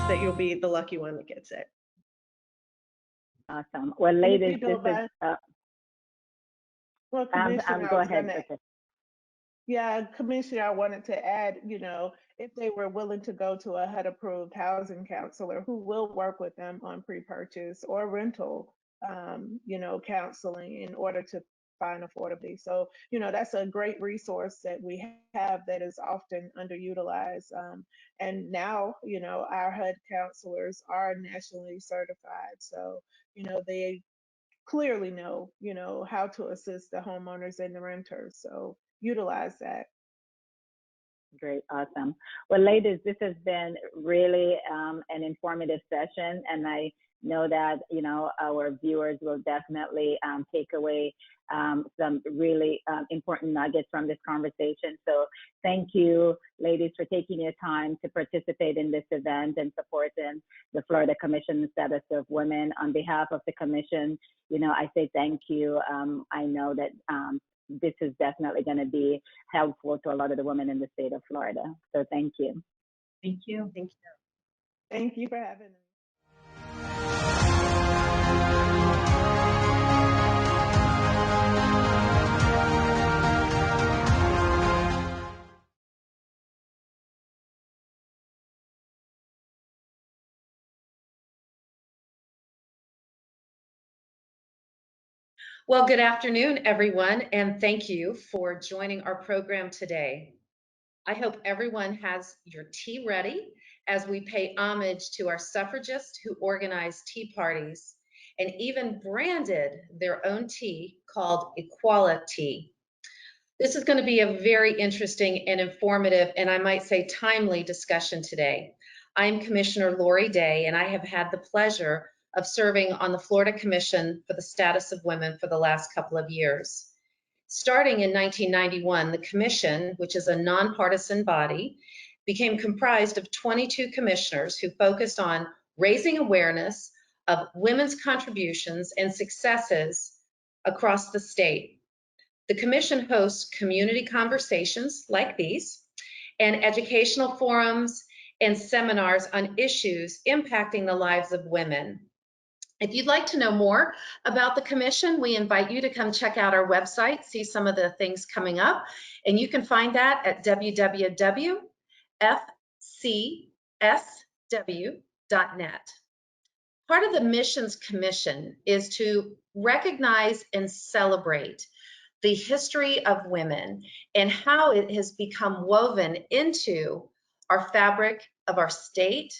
that you'll be the lucky one that gets it. Awesome. Well, ladies, this is. Well, Commissioner, go ahead. Yeah, Commissioner, I wanted to add, if they were willing to go to a HUD-approved housing counselor who will work with them on pre-purchase or rental, counseling in order to find affordability. So, that's a great resource that we have that is often underutilized. And now, our HUD counselors are nationally certified. So, they clearly know, how to assist the homeowners and the renters. So utilize that. Great, awesome. Well, ladies, this has been really an informative session, and I know that our viewers will definitely take away some really important nuggets from this conversation. So thank you, ladies, for taking your time to participate in this event and supporting the Florida Commission Status of Women. On behalf of the Commission, I say thank you. I know that this is definitely going to be helpful to a lot of the women in the state of Florida. So thank you. Thank you. Thank you. Thank you for having me. Well, good afternoon, everyone, and thank you for joining our program today. I hope everyone has your tea ready as we pay homage to our suffragists who organized tea parties and even branded their own tea called Equality. This is going to be a very interesting and informative, and I might say timely discussion today. I'm Commissioner Lori Day, and I have had the pleasure of serving on the Florida Commission for the Status of Women for the last couple of years. Starting in 1991, the Commission, which is a nonpartisan body, became comprised of 22 commissioners who focused on raising awareness of women's contributions and successes across the state. The Commission hosts community conversations like these and educational forums and seminars on issues impacting the lives of women. If you'd like to know more about the Commission, we invite you to come check out our website, see some of the things coming up, and you can find that at www.fcsw.net. Part of the Missions Commission is to recognize and celebrate the history of women and how it has become woven into our fabric of our state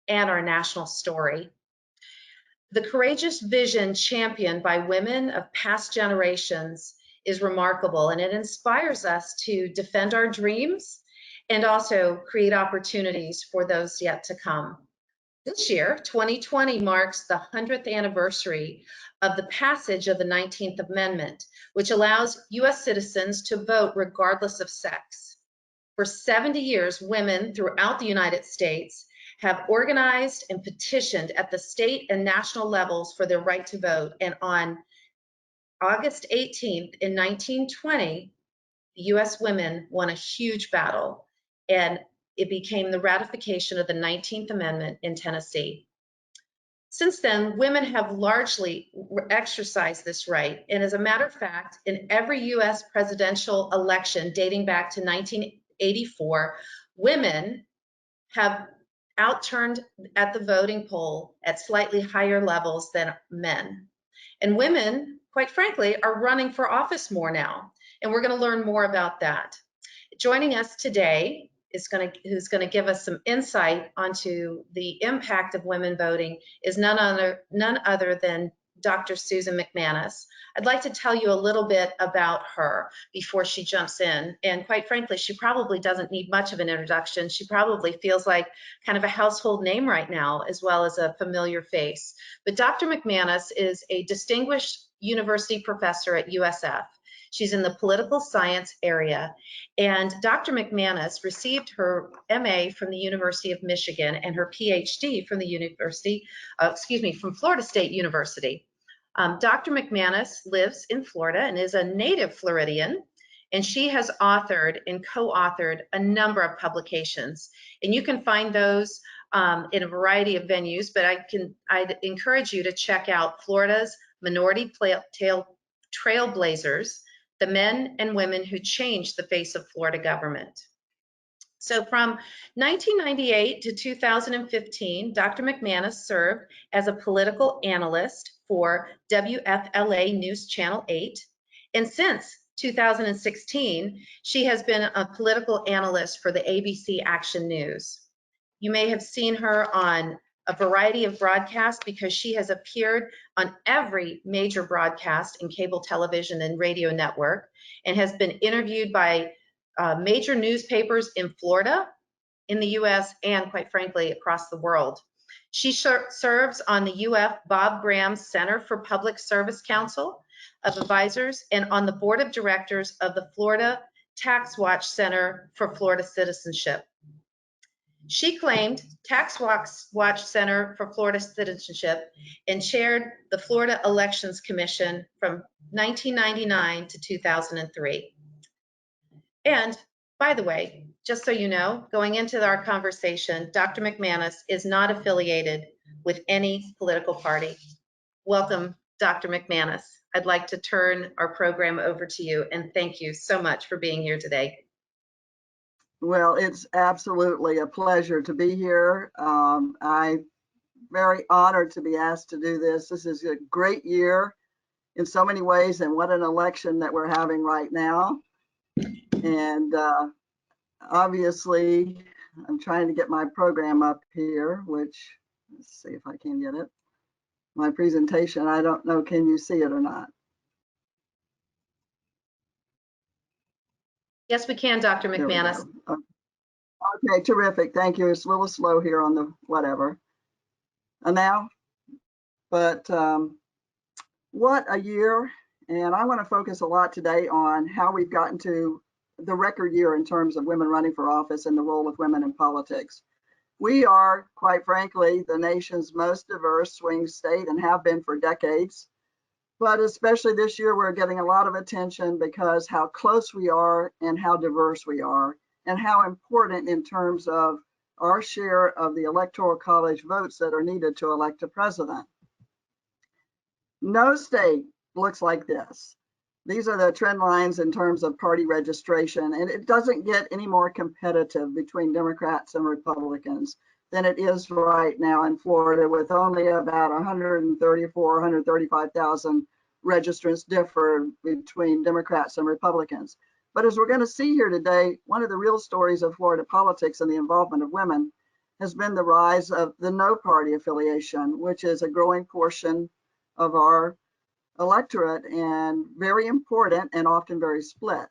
and our national story. The courageous vision championed by women of past generations is remarkable, and it inspires us to defend our dreams and also create opportunities for those yet to come. This year, 2020, marks the 100th anniversary of the passage of the 19th Amendment, which allows U.S. citizens to vote regardless of sex. For 70 years, women throughout the United States have organized and petitioned at the state and national levels for their right to vote. And on August 18th in 1920, the U.S. women won a huge battle, and it became the ratification of the 19th Amendment in Tennessee. Since then, women have largely exercised this right. And as a matter of fact, in every U.S. presidential election dating back to 1984, women have outturned at the voting poll at slightly higher levels than men. And women, quite frankly, are running for office more now. And we're going to learn more about that. Joining us today who's going to give us some insight onto the impact of women voting is none other than Dr. Susan McManus. I'd like to tell you a little bit about her before she jumps in. And quite frankly, she probably doesn't need much of an introduction. She probably feels like kind of a household name right now, as well as a familiar face. But Dr. McManus is a distinguished university professor at USF. She's in the political science area. And Dr. McManus received her MA from the University of Michigan and her PhD from from Florida State University. Dr. McManus lives in Florida and is a native Floridian, and she has authored and co-authored a number of publications. And you can find those in a variety of venues, but I'd encourage you to check out Florida's Minority Trailblazers, the men and women who changed the face of Florida government. So from 1998 to 2015, Dr. McManus served as a political analyst for WFLA News Channel 8. And since 2016, she has been a political analyst for the ABC Action News. You may have seen her on a variety of broadcasts because she has appeared on every major broadcast in cable television and radio network and has been interviewed by major newspapers in Florida, in the US, and quite frankly, across the world. She serves on the UF Bob Graham Center for Public Service Council of Advisors and on the board of directors of the Florida Tax Watch Center for Florida Citizenship. She claimed Tax Watch Center for Florida Citizenship and chaired the Florida Elections Commission from 1999 to 2003. And by the way, just so you know, going into our conversation, Dr. McManus is not affiliated with any political party. Welcome, Dr. McManus. I'd like to turn our program over to you, and thank you so much for being here today. Well, it's absolutely a pleasure to be here. I'm very honored to be asked to do this. This is a great year in so many ways, and what an election that we're having right now. And obviously, I'm trying to get my program up here, which, let's see if I can get it. My presentation, I don't know, can you see it or not? Yes, we can, Dr. McManus. Okay, terrific. Thank you. It's a little slow here on the whatever. And now? But what a year. And I want to focus a lot today on how we've gotten to the record year in terms of women running for office and the role of women in politics. We are, quite frankly, the nation's most diverse swing state and have been for decades. But especially this year, we're getting a lot of attention because how close we are and how diverse we are, and how important in terms of our share of the Electoral College votes that are needed to elect a president. No state looks like this. These are the trend lines in terms of party registration, and it doesn't get any more competitive between Democrats and Republicans than it is right now in Florida, with only about 134, 135,000 registrants differ between Democrats and Republicans. But as we're going to see here today, one of the real stories of Florida politics and the involvement of women has been the rise of the no party affiliation, which is a growing portion of our electorate and very important and often very split.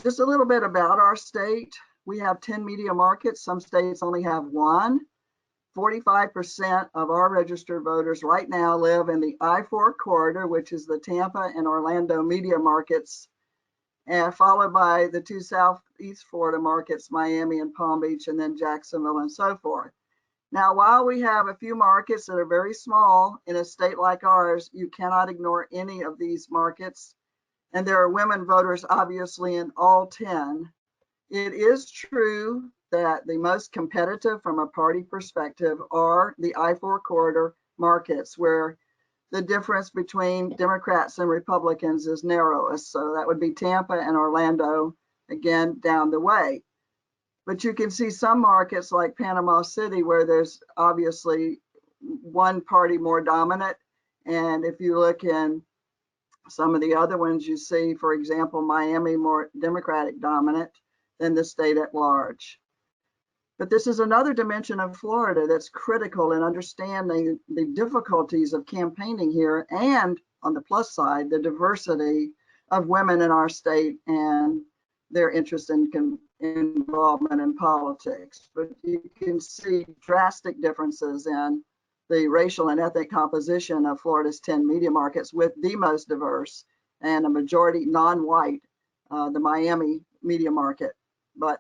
Just a little bit about our state. We have 10 media markets. Some states only have one. 45% of our registered voters right now live in the I-4 corridor, which is the Tampa and Orlando media markets, and followed by the two Southeast Florida markets, Miami and Palm Beach, and then Jacksonville and so forth. Now, while we have a few markets that are very small in a state like ours, you cannot ignore any of these markets. And there are women voters, obviously, in all 10. It is true that the most competitive from a party perspective are the I-4 corridor markets, where the difference between Democrats and Republicans is narrowest. So that would be Tampa and Orlando, again, down the way. But you can see some markets like Panama City where there's obviously one party more dominant. And if you look in some of the other ones, you see, for example, Miami more Democratic dominant than the state at large. But this is another dimension of Florida that's critical in understanding the difficulties of campaigning here, and on the plus side, the diversity of women in our state and their interest in involvement in politics. But you can see drastic differences in the racial and ethnic composition of Florida's 10 media markets, with the most diverse and a majority non-white, the Miami media market. But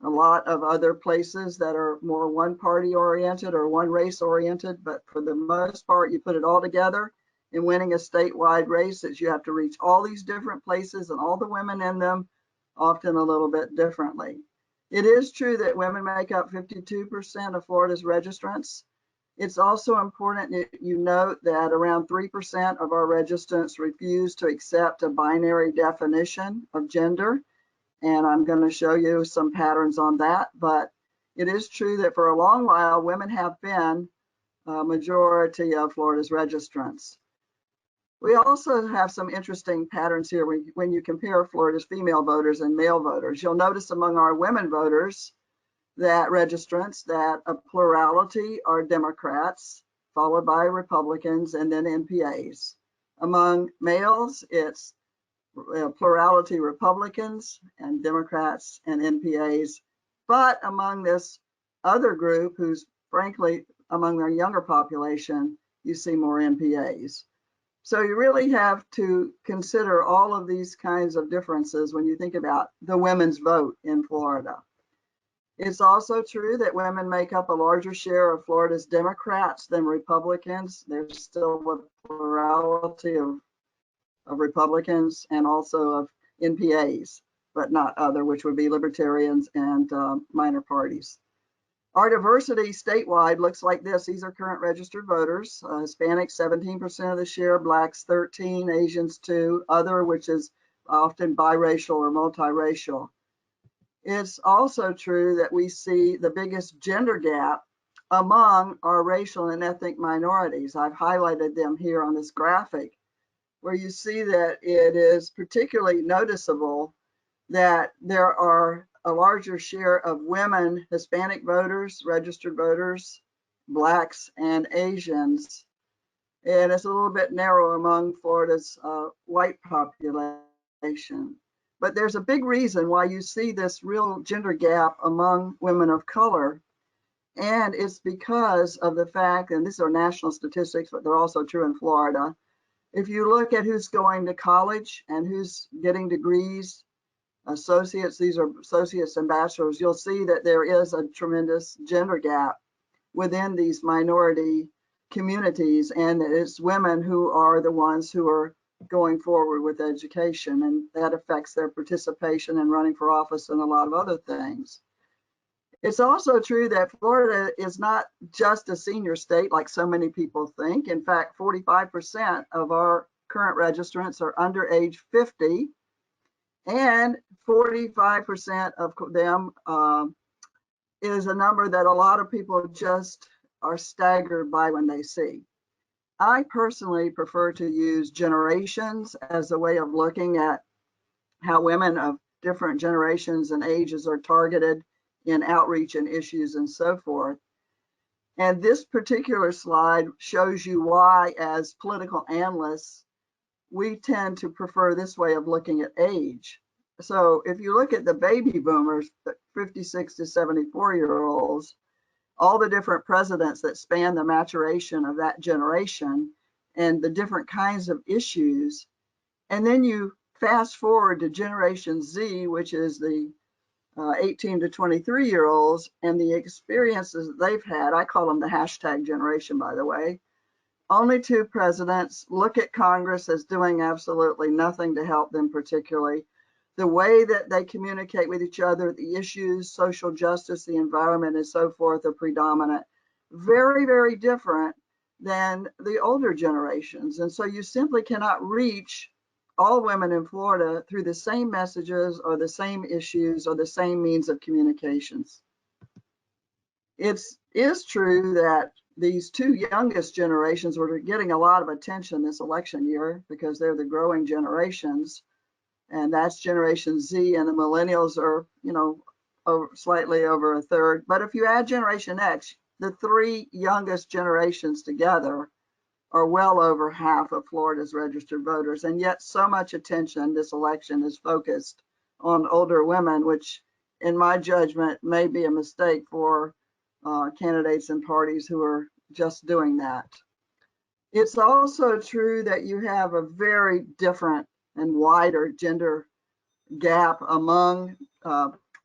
a lot of other places that are more one party oriented or one race oriented, but for the most part, you put it all together in winning a statewide race, that you have to reach all these different places and all the women in them, often a little bit differently. It is true that women make up 52% of Florida's registrants. It's also important that you note that around 3% of our registrants refuse to accept a binary definition of gender. And I'm going to show you some patterns on that. But it is true that for a long while, women have been a majority of Florida's registrants. We also have some interesting patterns here when you compare Florida's female voters and male voters. You'll notice among our women voters that registrants that a plurality are Democrats, followed by Republicans, and then NPAs. Among males, it's plurality Republicans and Democrats and NPAs. But among this other group, who's frankly among their younger population, you see more NPAs. So you really have to consider all of these kinds of differences when you think about the women's vote in Florida. It's also true that women make up a larger share of Florida's Democrats than Republicans. There's still a plurality of Republicans and also of NPAs, but not other, which would be libertarians and minor parties. Our diversity statewide looks like this. These are current registered voters. Hispanics, 17% of the share, Blacks, 13%, Asians, 2%, other, which is often biracial or multiracial. It's also true that we see the biggest gender gap among our racial and ethnic minorities. I've highlighted them here on this graphic, where you see that it is particularly noticeable that there are a larger share of women, Hispanic voters, registered voters, Blacks, and Asians. And it's a little bit narrow among Florida's white population. But there's a big reason why you see this real gender gap among women of color. And it's because of the fact, and these are national statistics, but they're also true in Florida. If you look at who's going to college and who's getting degrees, associates, these are associates and bachelors, you'll see that there is a tremendous gender gap within these minority communities, and it's women who are the ones who are going forward with education, and that affects their participation in running for office and a lot of other things. It's also true that Florida is not just a senior state like so many people think. In fact, 45% of our current registrants are under age 50, and 45% of them is a number that a lot of people just are staggered by when they see. I personally prefer to use generations as a way of looking at how women of different generations and ages are targeted in outreach and issues and so forth. And this particular slide shows you why, as political analysts, we tend to prefer this way of looking at age. So if you look at the baby boomers, the 56 to 74-year-olds, all the different presidents that span the maturation of that generation and the different kinds of issues, and then you fast forward to Generation Z, which is the 18 to 23-year-olds, and the experiences that they've had. I call them the hashtag generation, by the way. Only two presidents. Look at Congress as doing absolutely nothing to help them particularly. The way that they communicate with each other, the issues, social justice, the environment, and so forth are predominant. Very, very different than the older generations. And so you simply cannot reach all women in Florida through the same messages or the same issues or the same means of communications. It is true that these two youngest generations were getting a lot of attention this election year because they're the growing generations, and that's Generation Z, and the millennials are, slightly over a third. But if you add Generation X, the three youngest generations together are well over half of Florida's registered voters, and yet so much attention this election is focused on older women, which in my judgment may be a mistake for candidates and parties who are just doing that. It's also true that you have a very different and wider gender gap among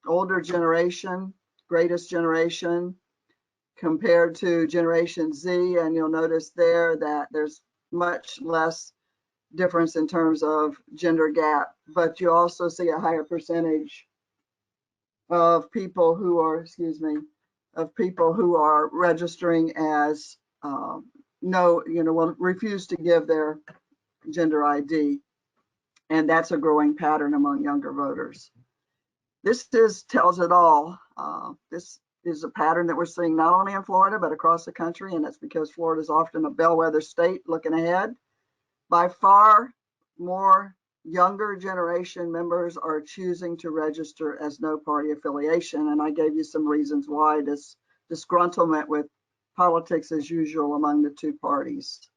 older generation, greatest generation, compared to Generation Z, and you'll notice there that there's much less difference in terms of gender gap, but you also see a higher percentage of people who are, registering as will refuse to give their gender ID, and that's a growing pattern among younger voters. This tells it all. This is a pattern that we're seeing not only in Florida, but across the country, and that's because Florida is often a bellwether state looking ahead. By far more younger generation members are choosing to register as no party affiliation, and I gave you some reasons why. This disgruntlement with politics as usual among the two parties.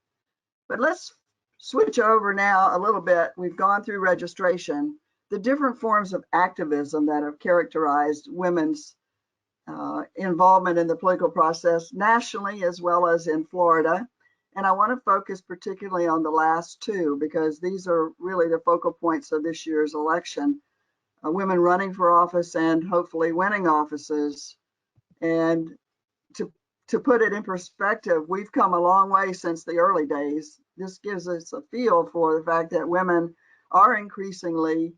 But let's switch over now a little bit. We've gone through registration, the different forms of activism that have characterized women's involvement in the political process nationally as well as in Florida. And I want to focus particularly on the last two because these are really the focal points of this year's election. Women running for office and hopefully winning offices. And to put it in perspective, we've come a long way since the early days. This gives us a feel for the fact that women are increasingly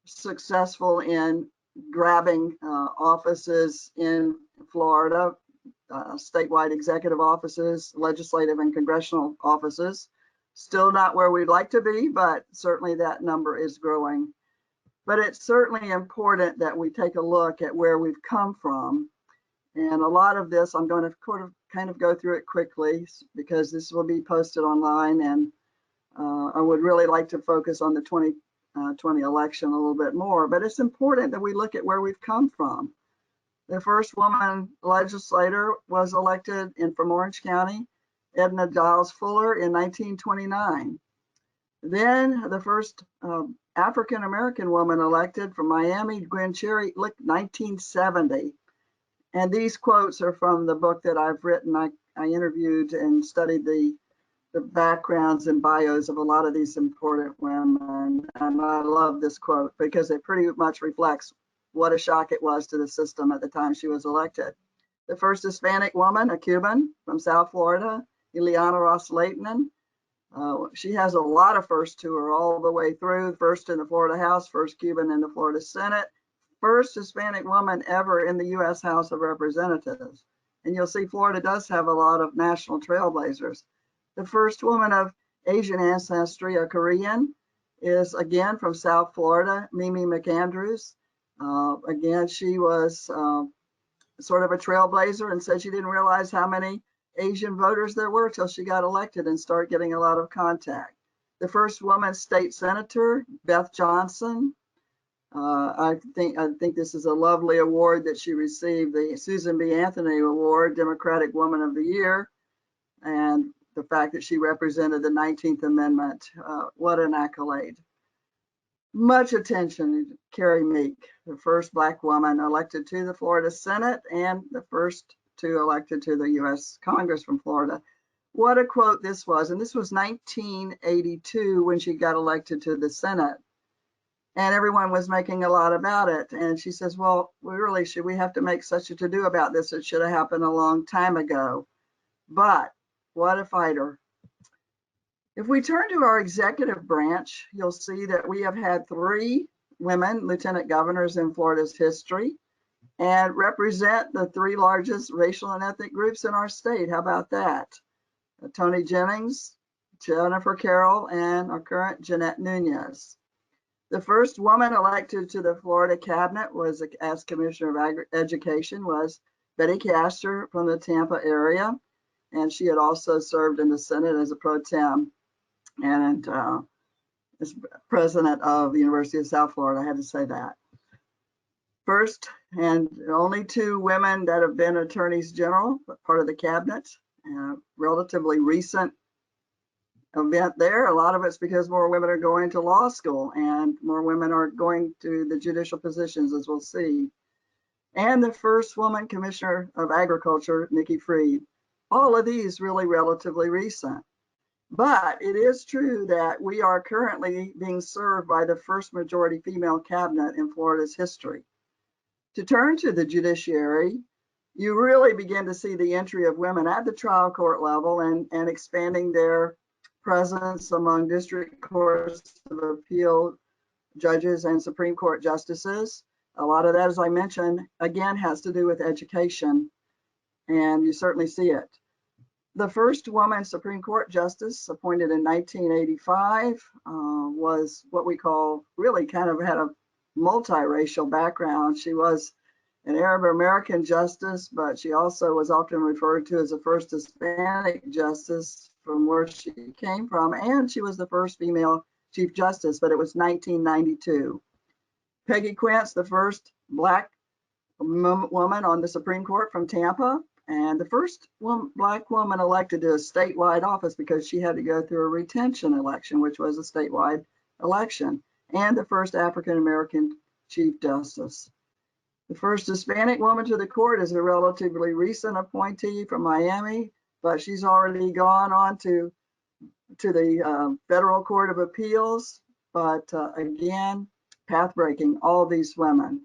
successful in grabbing offices in Florida, statewide executive offices, legislative and congressional offices. Still not where we'd like to be, but certainly that number is growing. But it's certainly important that we take a look at where we've come from. And a lot of this, I'm going to kind of go through it quickly because this will be posted online, and I would really like to focus on the 2020 election a little bit more. But it's important that we look at where we've come from. The first woman legislator was elected from Orange County, Edna Giles Fuller, in 1929. Then the first African-American woman elected from Miami, Gwen Cherry, 1970. And these quotes are from the book that I've written. I interviewed and studied the backgrounds and bios of a lot of these important women. And I love this quote because it pretty much reflects what a shock it was to the system at the time she was elected. The first Hispanic woman, a Cuban from South Florida, Ileana Ros-Lehtinen. She has a lot of firsts to her all the way through. First in the Florida House, first Cuban in the Florida Senate, first Hispanic woman ever in the U.S. House of Representatives. And you'll see Florida does have a lot of national trailblazers. The first woman of Asian ancestry, a Korean, is again from South Florida, Mimi McAndrews. Again, she was sort of a trailblazer and said she didn't realize how many Asian voters there were till she got elected and started getting a lot of contact. The first woman state senator, Beth Johnson. I think this is a lovely award that she received, the Susan B. Anthony Award, Democratic Woman of the Year, and the fact that she represented the 19th Amendment. What an accolade. Much attention to Carrie Meek, the first Black woman elected to the Florida Senate and the first two elected to the U.S. Congress from Florida. What a quote this was. And this was 1982 when she got elected to the Senate. And everyone was making a lot about it. And she says, well, should we have to make such a to-do about this? It should have happened a long time ago. But what a fighter. If we turn to our executive branch, you'll see that we have had 3 women lieutenant governors in Florida's history and represent the 3 largest racial and ethnic groups in our state. How about that? Toni Jennings, Jennifer Carroll, and our current Jeanette Nunez. The first woman elected to the Florida cabinet was, as Commissioner of Education, was Betty Castor from the Tampa area. And she had also served in the Senate as a pro tem and as president of the University of South Florida. I had to say that. First and only 2 women that have been attorneys general, part of the cabinet. Relatively recent event there. A lot of it's because more women are going to law school and more women are going to the judicial positions, as we'll see. And the first woman commissioner of agriculture, Nikki Fried. All of these really relatively recent. But it is true that we are currently being served by the first majority female cabinet in Florida's history. To turn to the judiciary, you really begin to see the entry of women at the trial court level and expanding their presence among district courts of appeal judges and Supreme Court justices. A lot of that, as I mentioned, again, has to do with education, and you certainly see it. The first woman Supreme Court justice appointed in 1985 was what we call, really kind of had a multiracial background. She was an Arab American justice, but she also was often referred to as the first Hispanic justice from where she came from. And she was the first female Chief Justice, but it was 1992. Peggy Quince, the first Black woman on the Supreme Court from Tampa, and the first Black woman elected to a statewide office because she had to go through a retention election, which was a statewide election, and the first African American Chief Justice. The first Hispanic woman to the court is a relatively recent appointee from Miami, but she's already gone on to the Federal Court of Appeals. But again, path-breaking, all these women.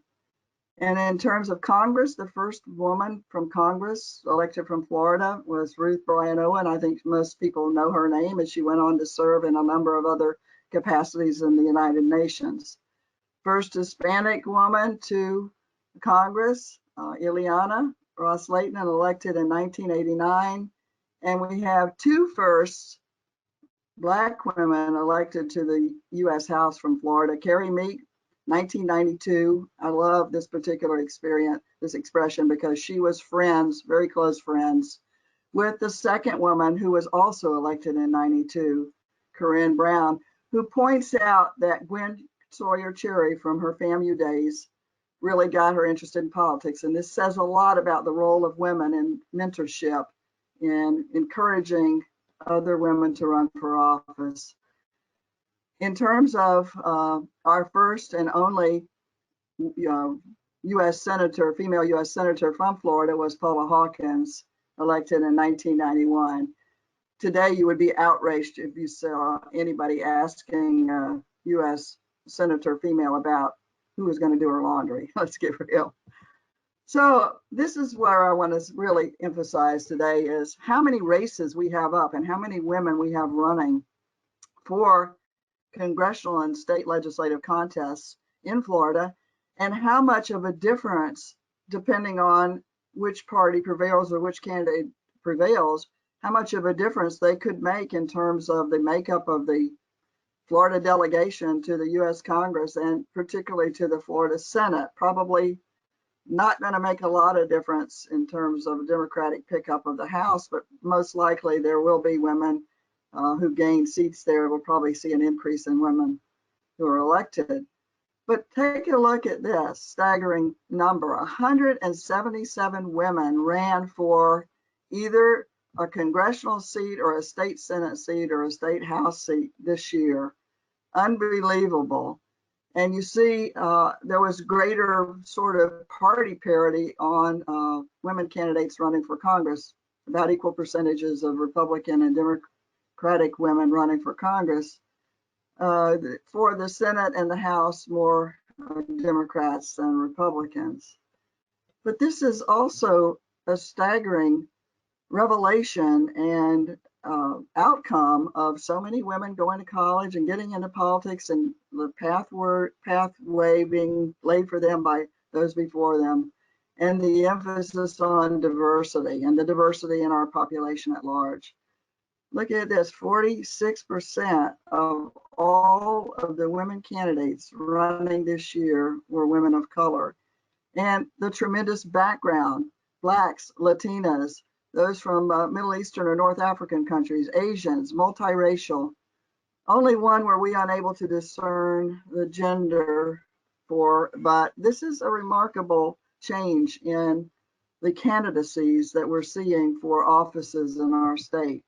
And in terms of Congress, the first woman from Congress elected from Florida was Ruth Bryan Owen. I think most people know her name, as she went on to serve in a number of other capacities in the United Nations. First Hispanic woman to Congress, Ileana Ros-Lehtinen, elected in 1989. And we have 2 firsts Black women elected to the U.S. House from Florida. Carrie Meek, 1992. I love this particular experience, this expression, because she was friends, very close friends, with the second woman who was also elected in 92, Corinne Brown, who points out that Gwen Sawyer Cherry from her FAMU days really got her interested in politics. And this says a lot about the role of women in mentorship and encouraging other women to run for office. In terms of our first and only U.S. Senator, female U.S. Senator from Florida was Paula Hawkins, elected in 1991. Today, you would be outraged if you saw anybody asking a U.S. Senator female about who was going to do her laundry. Let's get real. So this is where I want to really emphasize today is how many races we have up and how many women we have running for congressional and state legislative contests in Florida, and how much of a difference, depending on which party prevails or which candidate prevails, how much of a difference they could make in terms of the makeup of the Florida delegation to the U.S. Congress and particularly to the Florida Senate. Probably not going to make a lot of difference in terms of Democratic pickup of the House, but most likely there will be women who gain seats there. We'll probably see an increase in women who are elected. But take a look at this staggering number. 177 women ran for either a congressional seat or a state Senate seat or a state House seat this year. Unbelievable. And you see there was greater sort of party parity on women candidates running for Congress, about equal percentages of Republican and Democratic women running for Congress. For the Senate and the House, more Democrats than Republicans. But this is also a staggering revelation and outcome of so many women going to college and getting into politics and the pathway being laid for them by those before them, and the emphasis on diversity and the diversity in our population at large. Look at this, 46% of all of the women candidates running this year were women of color. And the tremendous background, Blacks, Latinas, those from Middle Eastern or North African countries, Asians, multiracial. Only one were we unable to discern the gender for, but this is a remarkable change in the candidacies that we're seeing for offices in our state.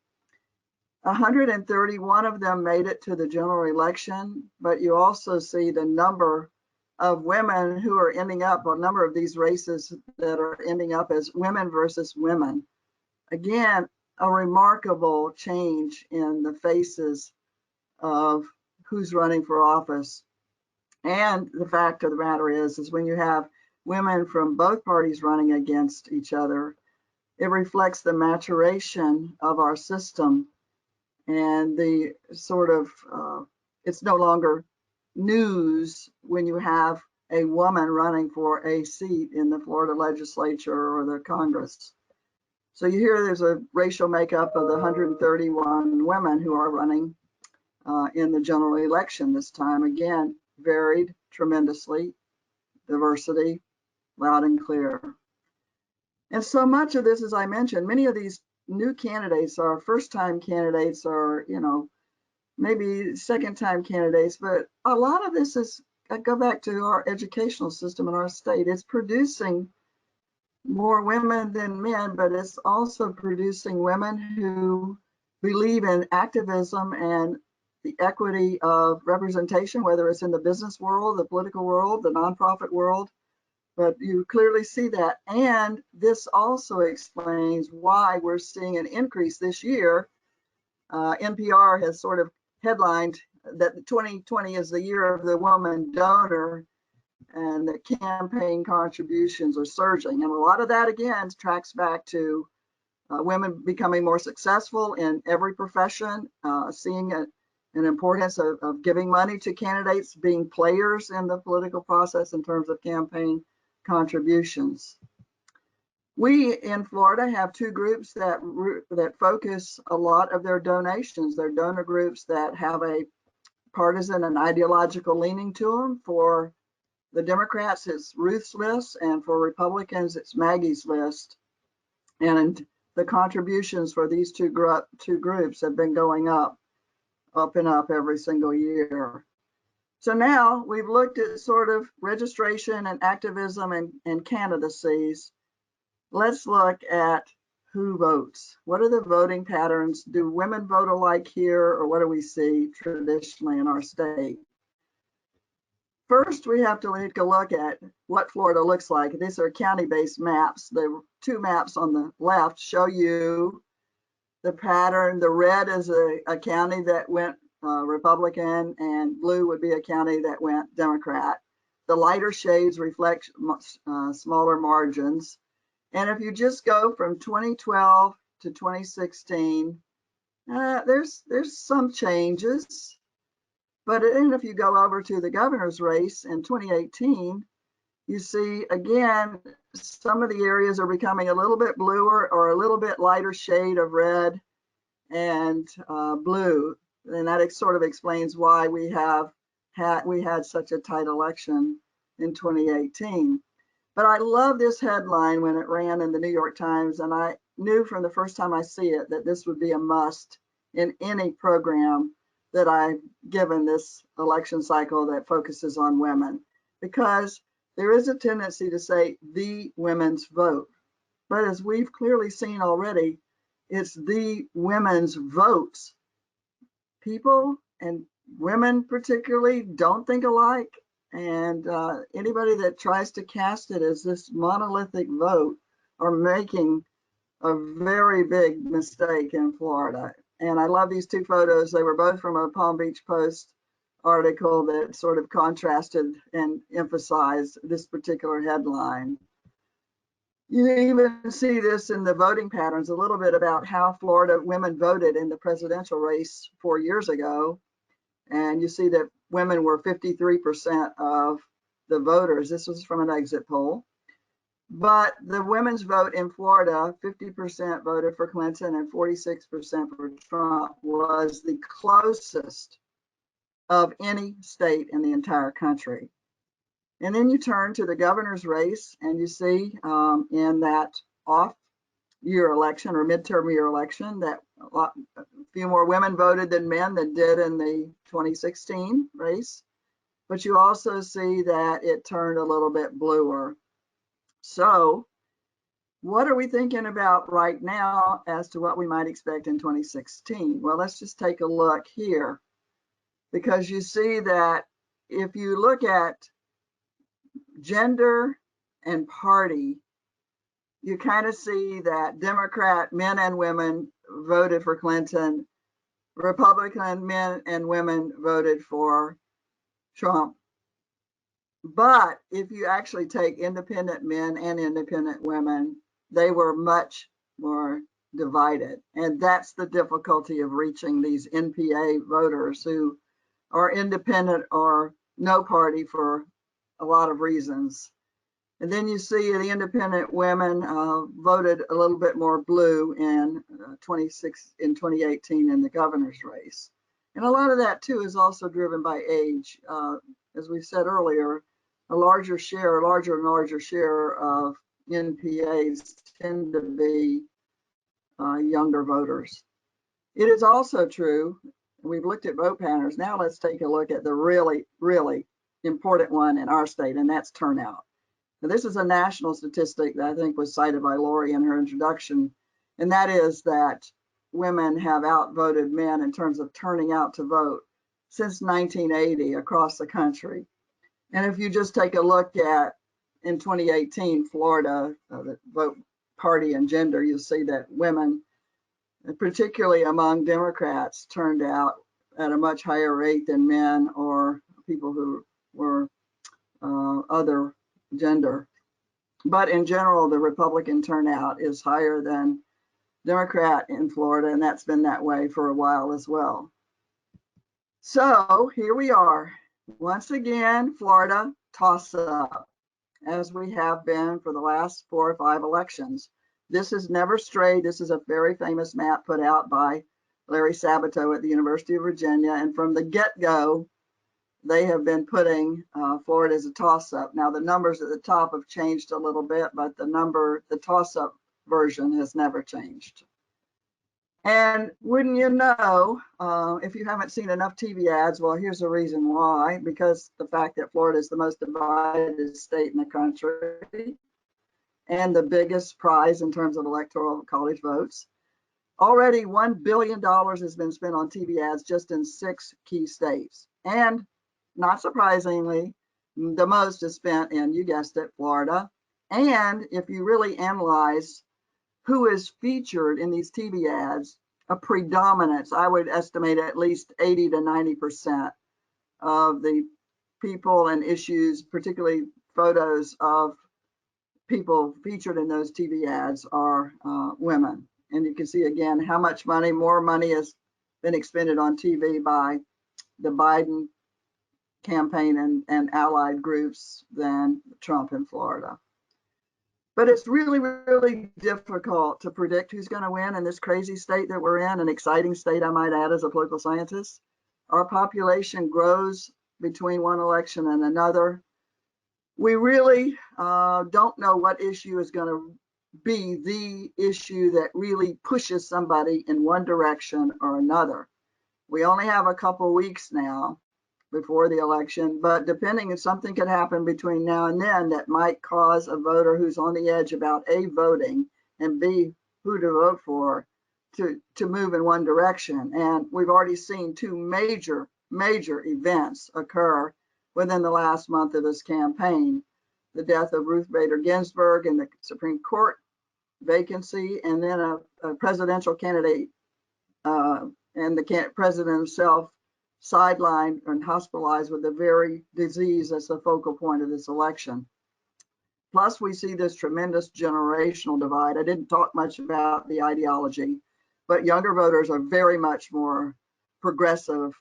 131 of them made it to the general election, but you also see the number of women who are ending up, a number of these races that are ending up as women versus women. Again, a remarkable change in the faces of who's running for office. And the fact of the matter is when you have women from both parties running against each other, it reflects the maturation of our system and the sort of, it's no longer news when you have a woman running for a seat in the Florida legislature or the Congress. So you hear there's a racial makeup of the 131 women who are running in the general election this time. Again, varied tremendously, diversity, loud and clear. And so much of this, as I mentioned, many of these new candidates are first-time candidates or, you know, maybe second-time candidates, but a lot of this is, I go back to our educational system in our state. It's producing more women than men, but it's also producing women who believe in activism and the equity of representation, whether it's in the business world, the political world, the nonprofit world. But you clearly see that. And this also explains why we're seeing an increase this year. NPR has sort of headlined that 2020 is the year of the woman donor, and the campaign contributions are surging. And a lot of that, again, tracks back to women becoming more successful in every profession, seeing an importance of giving money to candidates, being players in the political process in terms of campaign contributions. We in Florida have two groups that focus a lot of their donations. They're donor groups that have a partisan and ideological leaning to them. For the Democrats, it's Ruth's List, and for Republicans, it's Maggie's List. And the contributions for these two groups have been going up and up every single year. So now we've looked at sort of registration and activism and candidacies. Let's look at who votes. What are the voting patterns? Do women vote alike here, or what do we see traditionally in our state? first, we have to take a look at what Florida looks like. These are county-based maps. The two maps on the left show you the pattern. The red is a county that went Republican, and blue would be a county that went Democrat. The lighter shades reflect smaller margins. And if you just go from 2012 to 2016, there's some changes. But then if you go over to the governor's race in 2018, you see, again, some of the areas are becoming a little bit bluer or a little bit lighter shade of red and blue. And that sort of explains why we had such a tight election in 2018. But I love this headline when it ran in the New York Times, and I knew from the first time I see it that this would be a must in any program that I've given this election cycle that focuses on women, because there is a tendency to say the women's vote. But as we've clearly seen already, it's the women's votes. People, and women particularly, don't think alike. And anybody that tries to cast it as this monolithic vote are making a very big mistake in Florida. And I love these two photos. They were both from a Palm Beach Post article that sort of contrasted and emphasized this particular headline. You even see this in the voting patterns a little bit about how Florida women voted in the presidential race 4 years ago. And you see that women were 53% of the voters. This was from an exit poll. But the women's vote in Florida, 50% voted for Clinton and 46% for Trump, was the closest of any state in the entire country. And then you turn to the governor's race and you see in that off-year election or midterm year election that a few more women voted than men than did in the 2016 race. But you also see that it turned a little bit bluer. So what are we thinking about right now as to what we might expect in 2016? Well, let's just take a look here, because you see that if you look at gender and party, you kind of see that Democrat men and women voted for Clinton, Republican men and women voted for Trump. But if you actually take independent men and independent women, they were much more divided. And that's the difficulty of reaching these NPA voters who are independent or no party for a lot of reasons. And then you see the independent women voted a little bit more blue in 2018 in the governor's race. And a lot of that too is also driven by age. As we said earlier, a larger and larger share of NPAs tend to be younger voters. It is also true, we've looked at vote patterns. Now let's take a look at the really, really important one in our state, and that's turnout. Now, this is a national statistic that I think was cited by Lori in her introduction, and that is that women have outvoted men in terms of turning out to vote since 1980 across the country. And if you just take a look at, in 2018, Florida, the vote party and gender, you'll see that women, particularly among Democrats, turned out at a much higher rate than men or people who were other gender. But in general, the Republican turnout is higher than Democrat in Florida, and that's been that way for a while as well. So here we are. Once again, Florida toss up, as we have been for the last 4 or 5 elections. This has never strayed. This is a very famous map put out by Larry Sabato at the University of Virginia. And from the get-go, they have been putting Florida as a toss-up. Now, the numbers at the top have changed a little bit, but the toss-up version has never changed. And wouldn't you know, if you haven't seen enough TV ads, well, here's the reason why: because the fact that Florida is the most divided state in the country and the biggest prize in terms of electoral college votes. Already $1 billion has been spent on TV ads just in 6 key states. And not surprisingly, the most is spent in, you guessed it, Florida. And if you really analyze who is featured in these TV ads, a predominance, I would estimate at least 80 to 90% of the people and issues, particularly photos of people featured in those TV ads, are women. And you can see again how much money, more money has been expended on TV by the Biden campaign and allied groups than Trump in Florida. But it's really, really difficult to predict who's going to win in this crazy state that we're in, an exciting state, I might add, as a political scientist. Our population grows between one election and another. We really don't know what issue is going to be the issue that really pushes somebody in one direction or another. We only have a couple weeks now before the election, but depending if something could happen between now and then that might cause a voter who's on the edge about A, voting, and B, who to vote for, to move in one direction. And we've already seen two major events occur within the last month of this campaign: the death of Ruth Bader Ginsburg in the Supreme Court vacancy, and then a presidential candidate and the president himself sidelined and hospitalized with the very disease that's the focal point of this election. Plus, we see this tremendous generational divide. I didn't talk much about the ideology, but younger voters are very much more progressive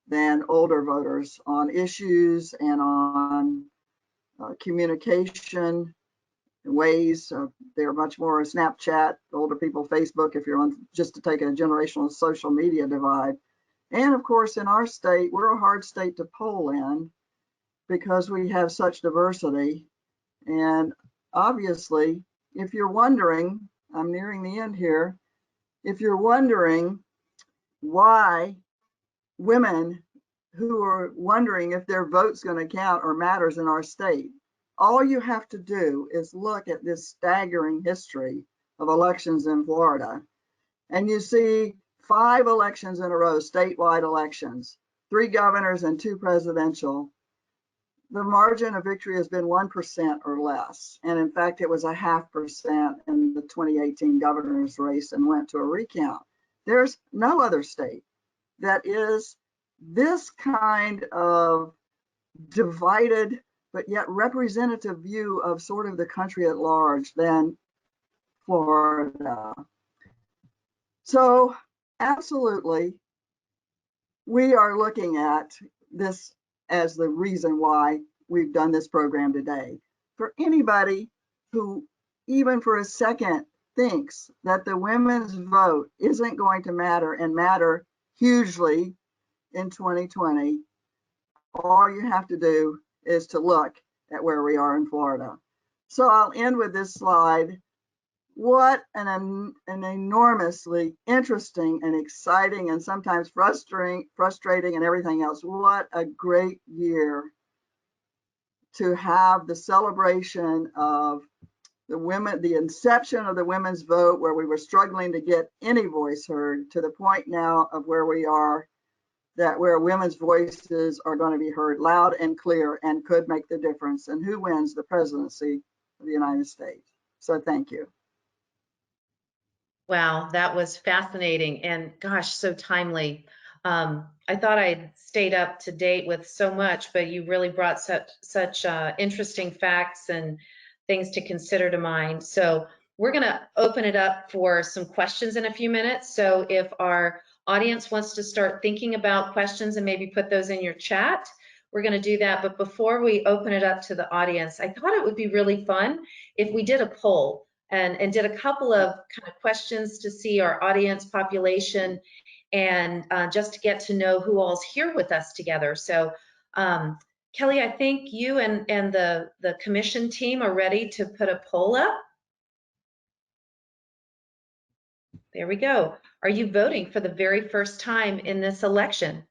than older voters on issues and on communication ways. They're much more Snapchat, older people Facebook, if you're on, just to take a generational social media divide. And of course, in our state, we're a hard state to poll in because we have such diversity. And obviously, if you're wondering, I'm nearing the end here, if you're wondering why women who are wondering if their vote's going to count or matters in our state, all you have to do is look at this staggering history of elections in Florida. And you see 5 elections in a row, statewide elections, 3 governors and 2 presidential. The margin of victory has been 1% or less. And in fact, it was 0.5% in the 2018 governor's race and went to a recount. There's no other state that is this kind of divided but yet representative view of sort of the country at large than Florida. So absolutely, we are looking at this as the reason why we've done this program today. For anybody who even for a second thinks that the women's vote isn't going to matter and matter hugely in 2020, all you have to do is to look at where we are in Florida. So I'll end with this slide. What an enormously interesting and exciting and sometimes frustrating and everything else. What a great year to have the celebration of the women, the inception of the women's vote, where we were struggling to get any voice heard, to the point now of where we are, that where women's voices are going to be heard loud and clear and could make the difference in who wins the presidency of the United States. So thank you. Wow, that was fascinating and gosh, so timely. I thought I'd stayed up to date with so much, but you really brought such interesting facts and things to consider to mind. So we're going to open it up for some questions in a few minutes. So if our audience wants to start thinking about questions and maybe put those in your chat, we're going to do that. But before we open it up to the audience, I thought it would be really fun if we did a poll and did a couple of kind of questions to see our audience population and just to get to know who all's here with us together. So Kelly, I think you and the commission team are ready to put a poll up. There we go. Are you voting for the very first time in this election?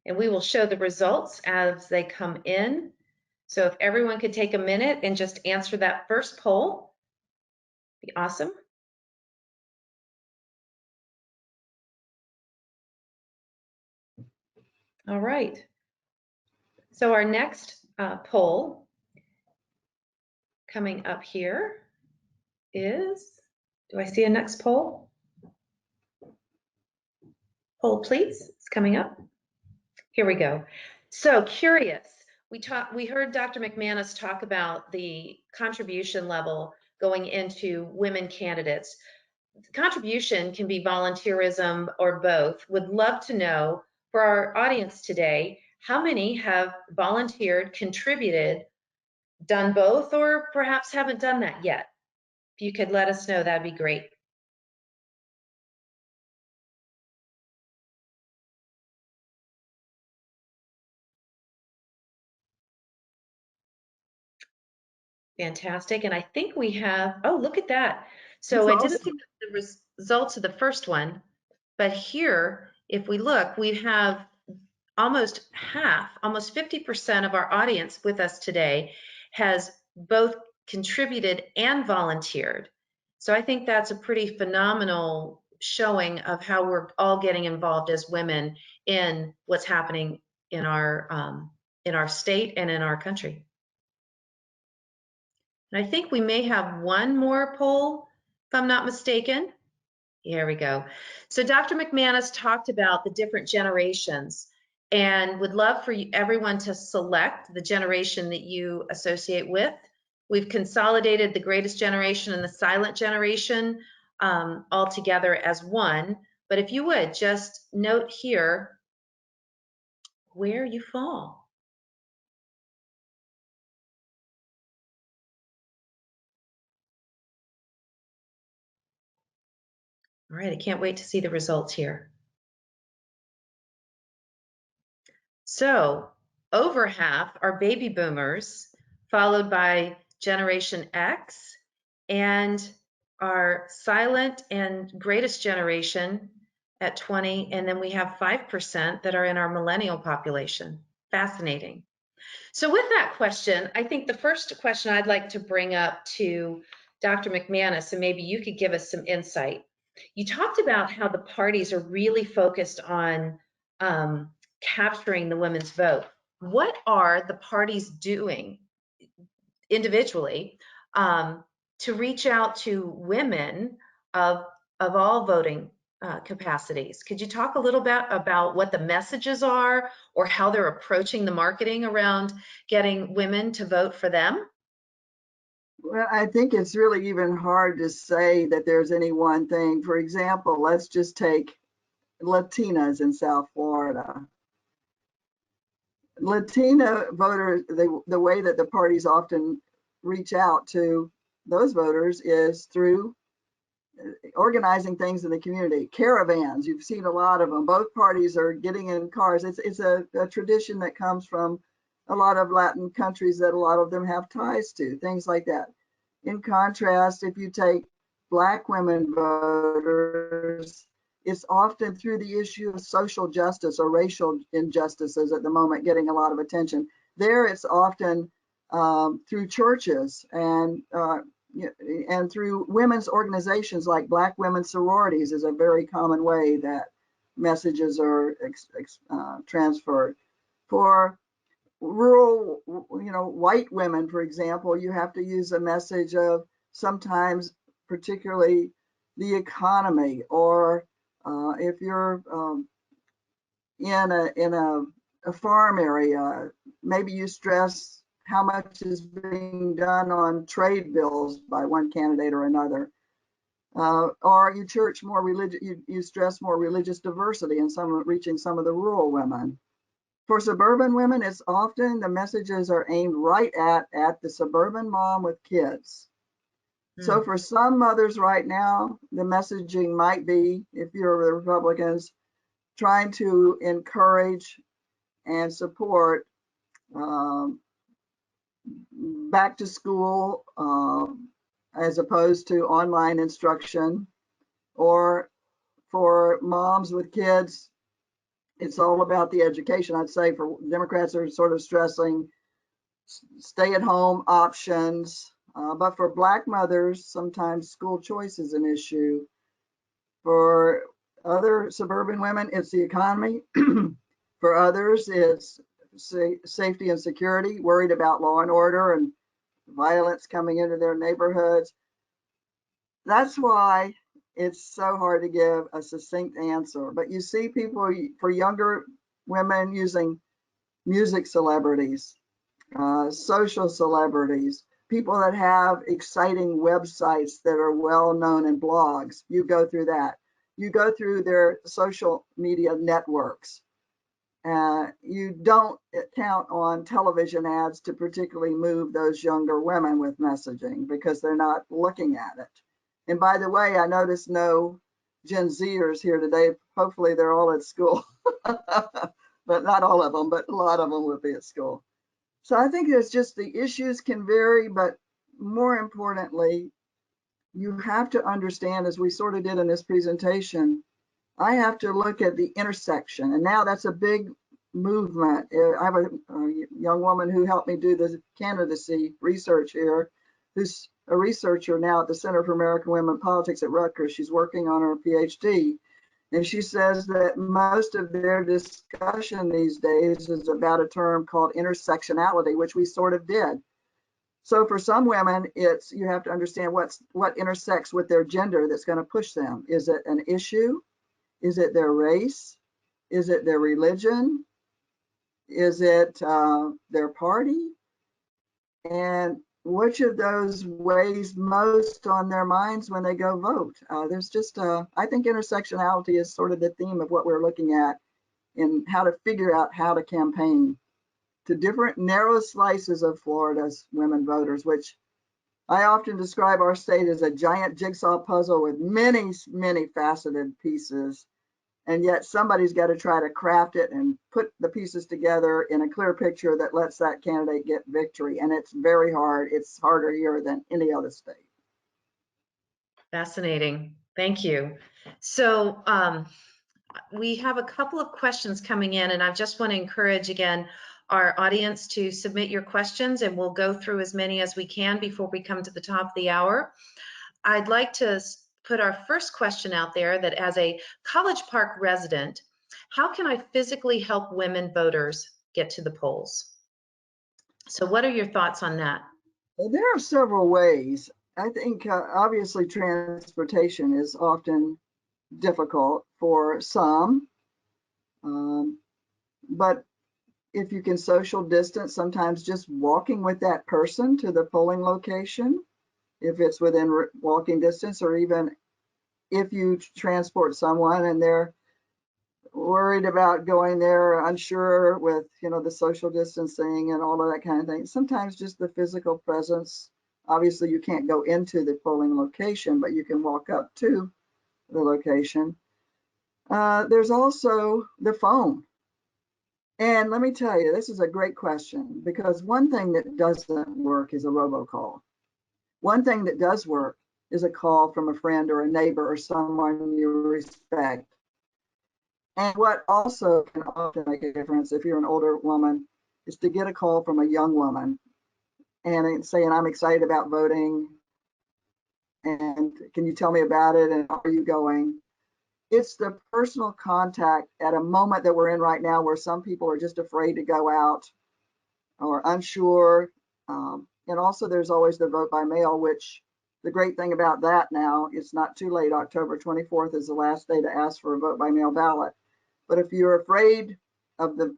And we will show the results as they come in. So if everyone could take a minute and just answer that first poll, be awesome. All right. So our next poll coming up here is, do I see a next poll? Poll, please. It's coming up. Here we go. So curious. We heard Dr. McManus talk about the contribution level going into women candidates. Contribution can be volunteerism or both. Would love to know for our audience today, how many have volunteered, contributed, done both, or perhaps haven't done that yet? If you could let us know, that'd be great. Fantastic. And I think we have, oh, look at that. So I didn't see the results of the first one, but here, if we look, we have almost half, almost 50% of our audience with us today has both contributed and volunteered. So I think that's a pretty phenomenal showing of how we're all getting involved as women in what's happening in our state and in our country. And I think we may have one more poll, if I'm not mistaken. Here we go. So Dr. McManus talked about the different generations and would love for everyone to select the generation that you associate with. We've consolidated the greatest generation and the silent generation all together as one. But if you would just note here where you fall. All right, I can't wait to see the results here. So over half are baby boomers, followed by Generation X, and our silent and greatest generation at 20, and then we have 5% that are in our millennial population. Fascinating. So with that question, I think the first question I'd like to bring up to Dr. McManus, and maybe you could give us some insight. You talked about how the parties are really focused on capturing the women's vote. What are the parties doing individually to reach out to women of all voting capacities? Could you talk a little bit about what the messages are or how they're approaching the marketing around getting women to vote for them? Well, I think it's really even hard to say that there's any one thing. For example, let's just take Latinas in South Florida. Latina voters, the way that the parties often reach out to those voters is through organizing things in the community. Caravans, you've seen a lot of them. Both parties are getting in cars. It's a tradition that comes from a lot of Latin countries that a lot of them have ties to, things like that. In contrast, if you take Black women voters, it's often through the issue of social justice or racial injustices at the moment getting a lot of attention. There, it's often through churches and through women's organizations like Black women's sororities is a very common way that messages are transferred. For rural, white women, for example, you have to use a message of sometimes particularly the economy, or if you're in a farm area, maybe you stress how much is being done on trade bills by one candidate or another. Or you church more religious, you stress more religious diversity and reaching some of the rural women. For suburban women, it's often the messages are aimed right at the suburban mom with kids. So for some mothers right now, the messaging might be, if you're the Republicans, trying to encourage and support back to school as opposed to online instruction. Or for moms with kids, it's all about the education. I'd say for Democrats are sort of stressing stay-at-home options. But for Black mothers, sometimes school choice is an issue. For other suburban women, it's the economy. For others, it's safety and security, worried about law and order and violence coming into their neighborhoods. That's why it's so hard to give a succinct answer. But you see people, for younger women, using music celebrities, social celebrities, people that have exciting websites that are well known in blogs. You go through that. You go through their social media networks. You don't count on television ads to particularly move those younger women with messaging because they're not looking at it. And by the way, I noticed no Gen Zers here today. Hopefully they're all at school, but not all of them, but a lot of them will be at school. So I think it's just the issues can vary, but more importantly, you have to understand, as we sort of did in this presentation, I have to look at the intersection. And now that's a big movement. I have a young woman who helped me do the candidacy research here, who's a researcher now at the Center for American Women Politics at Rutgers. She's working on her PhD. And she says that most of their discussion these days is about a term called intersectionality, which we sort of did. So for some women, it's, you have to understand what intersects with their gender that's going to push them. Is it an issue? Is it their race? Is it their religion? Is it their party? And which of those weighs most on their minds when they go vote? There's just, I think intersectionality is sort of the theme of what we're looking at in how to figure out how to campaign to different narrow slices of Florida's women voters, which I often describe our state as a giant jigsaw puzzle with many, many faceted pieces. And yet somebody's got to try to craft it and put the pieces together in a clear picture that lets that candidate get victory. And it's very hard. It's harder here than any other state. Fascinating. Thank you. So we have a couple of questions coming in, and I just want to encourage again our audience to submit your questions, and we'll go through as many as we can before we come to the top of the hour. I'd like to put our first question out there, that as a College Park resident, how can I physically help women voters get to the polls? So what are your thoughts on that? Well, there are several ways. I think obviously transportation is often difficult for some, but if you can social distance, sometimes just walking with that person to the polling location, if it's within walking distance, or even if you transport someone and they're worried about going there, unsure with, the social distancing and all of that kind of thing. Sometimes just the physical presence. Obviously, you can't go into the polling location, but you can walk up to the location. There's also the phone. And let me tell you, this is a great question, because one thing that doesn't work is a robocall. One thing that does work is a call from a friend or a neighbor or someone you respect. And what also can often make a difference if you're an older woman is to get a call from a young woman and saying, I'm excited about voting, and can you tell me about it, and how are you going? It's the personal contact at a moment that we're in right now where some people are just afraid to go out or unsure. And also there's always the vote by mail, which the great thing about that now, it's not too late. October 24th is the last day to ask for a vote by mail ballot. But if you're afraid of the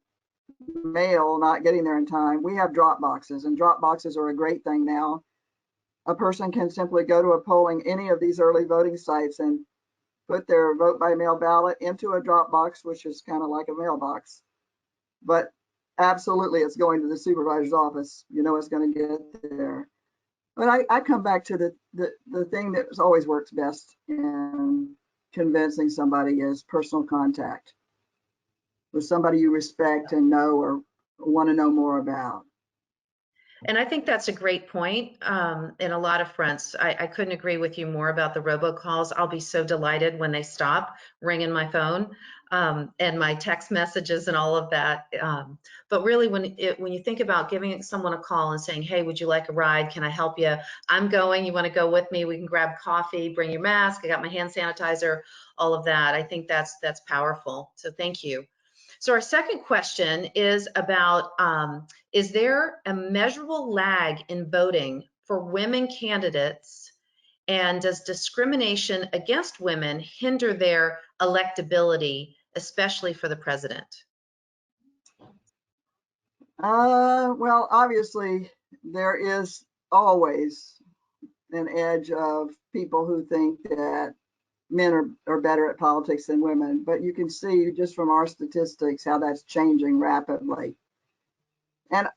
mail not getting there in time, we have drop boxes, and drop boxes are a great thing now. A person can simply go to any of these early voting sites and put their vote by mail ballot into a drop box, which is kind of like a mailbox. But absolutely, it's going to the supervisor's office. It's going to get there. But I come back to the thing that always works best in convincing somebody is personal contact with somebody you respect and know or want to know more about. And I think that's a great point in a lot of fronts. I couldn't agree with you more about the robocalls. I'll be so delighted when they stop ringing my phone and my text messages and all of that. But really, when you think about giving someone a call and saying, hey, would you like a ride? Can I help you? I'm going. You want to go with me? We can grab coffee, bring your mask. I got my hand sanitizer, all of that. I think that's powerful. So thank you. So our second question is about, is there a measurable lag in voting for women candidates? And does discrimination against women hinder their electability, especially for the president? Well, obviously, there is always an edge of people who think that men are better at politics than women, but you can see just from our statistics how that's changing rapidly. And,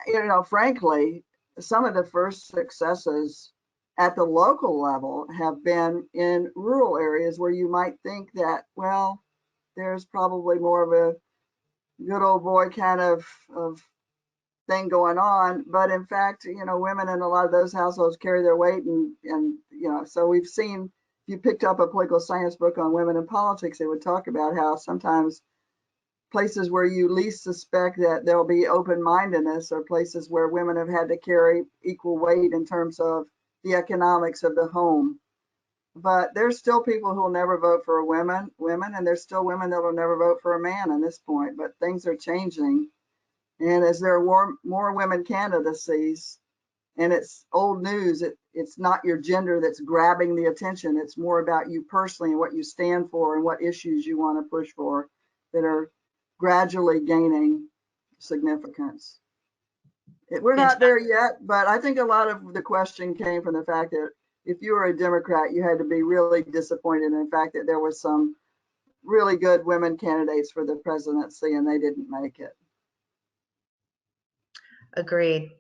frankly, some of the first successes at the local level have been in rural areas where you might think that, well, there's probably more of a good old boy kind of thing going on, but in fact, women in a lot of those households carry their weight, and so we've seen, if you picked up a political science book on women in politics, it would talk about how sometimes places where you least suspect that there'll be open-mindedness are places where women have had to carry equal weight in terms of the economics of the home. But there's still people who will never vote for women, and there's still women that will never vote for a man at this point, but things are changing. And as there are more women candidacies, and it's old news, it's not your gender that's grabbing the attention. It's more about you personally and what you stand for and what issues you want to push for that are gradually gaining significance. We're not there yet, but I think a lot of the question came from the fact that if you were a Democrat, you had to be really disappointed in the fact that there were some really good women candidates for the presidency and they didn't make it. Agreed.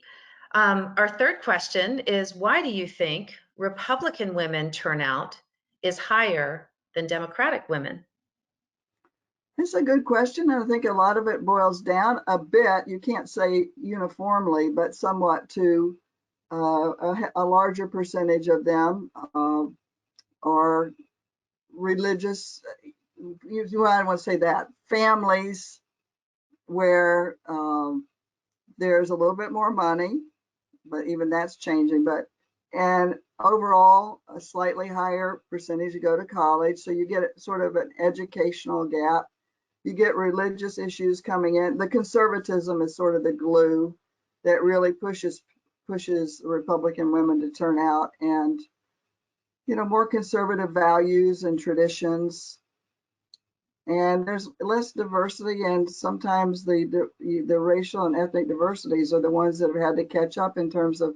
Our third question is, why do you think Republican women turnout is higher than Democratic women? It's a good question, and I think a lot of it boils down a bit, you can't say uniformly, but somewhat to a larger percentage of them are religious, I want to say that, families where there's a little bit more money, but even that's changing. And overall, a slightly higher percentage to go to college. So you get sort of an educational gap. You get religious issues coming in. The conservatism is sort of the glue that really pushes Republican women to turn out, and more conservative values and traditions. And there's less diversity, and sometimes the racial and ethnic diversities are the ones that have had to catch up in terms of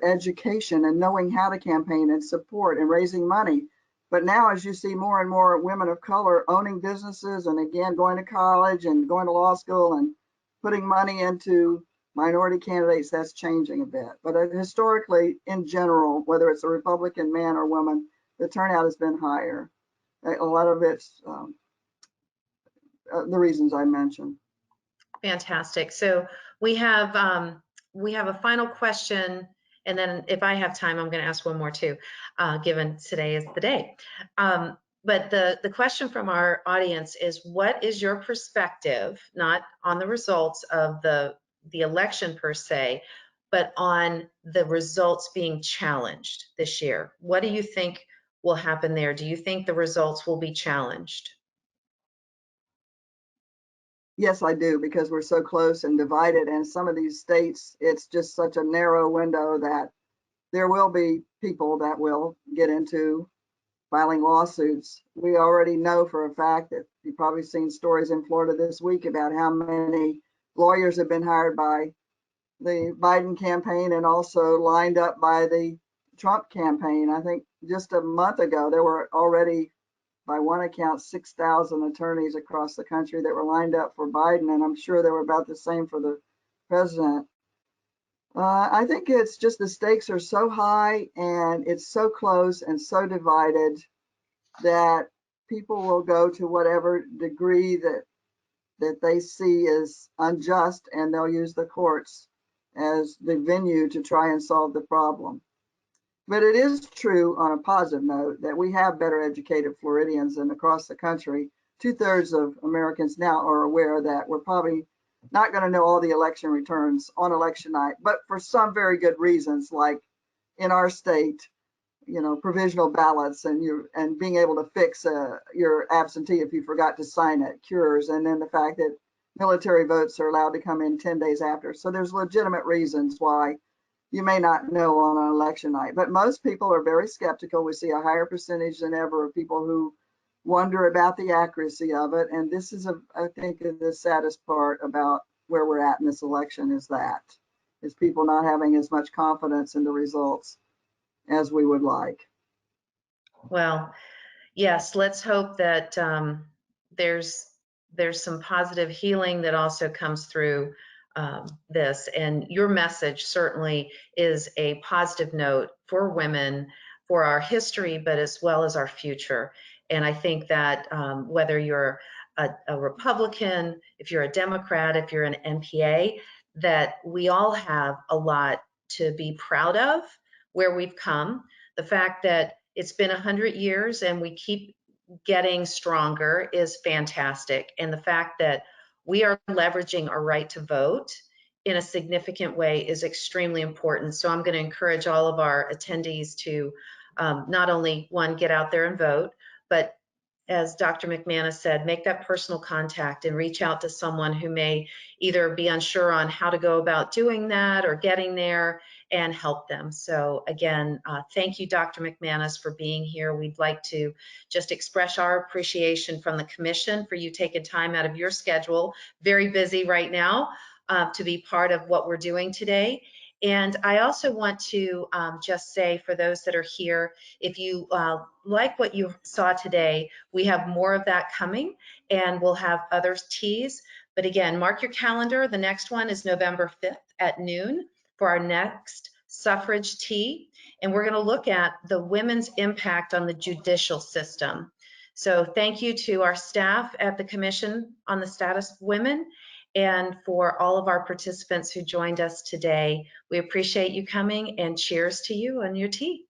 education and knowing how to campaign and support and raising money. But now, as you see more and more women of color owning businesses and again going to college and going to law school and putting money into minority candidates, that's changing a bit. But historically, in general, whether it's a Republican man or woman, the turnout has been higher. A lot of it's the reasons I mentioned. Fantastic. So we have a final question, and then if I have time, I'm going to ask one more too, given today is the day. But the question from our audience is, what is your perspective, not on the results of the election per se, but on the results being challenged this year? What do you think will happen there? Do you think the results will be challenged? Yes, I do, because we're so close and divided. And some of these states, it's just such a narrow window that there will be people that will get into filing lawsuits. We already know for a fact that you've probably seen stories in Florida this week about how many lawyers have been hired by the Biden campaign and also lined up by the Trump campaign. I think just a month ago, there were already, by one account, 6,000 attorneys across the country that were lined up for Biden, and I'm sure they were about the same for the president. I think it's just the stakes are so high and it's so close and so divided that people will go to whatever degree that they see is unjust, and they'll use the courts as the venue to try and solve the problem. But it is true, on a positive note, that we have better educated Floridians, and across the country, 2/3 of Americans now are aware that we're probably not going to know all the election returns on election night, but for some very good reasons, like in our state, provisional ballots and being able to fix your absentee if you forgot to sign it, cures, and then the fact that military votes are allowed to come in 10 days after. So there's legitimate reasons why you may not know on an election night, but most people are very skeptical. We see a higher percentage than ever of people who wonder about the accuracy of it. And this is, I think, the saddest part about where we're at in this election is people not having as much confidence in the results as we would like. Well, yes, let's hope that there's some positive healing that also comes through this. And your message certainly is a positive note for women, for our history, but as well as our future. And I think that whether you're a Republican, if you're a Democrat, if you're an NPA, that we all have a lot to be proud of where we've come. The fact that it's been 100 years and we keep getting stronger is fantastic. And the fact that we are leveraging our right to vote in a significant way is extremely important. So I'm going to encourage all of our attendees to not only, one, get out there and vote, but as Dr. McManus said, make that personal contact and reach out to someone who may either be unsure on how to go about doing that or getting there, and help them. So again, thank you, Dr. McManus, for being here. We'd like to just express our appreciation from the commission for you taking time out of your schedule, very busy right now, to be part of what we're doing today. And I also want to just say, for those that are here, if you like what you saw today, we have more of that coming, and we'll have other teas. But again, mark your calendar. The next one is November 5th at noon for our next suffrage tea. And we're going to look at the women's impact on the judicial system. So thank you to our staff at the Commission on the Status of Women, and for all of our participants who joined us today. We appreciate you coming, and cheers to you and your tea.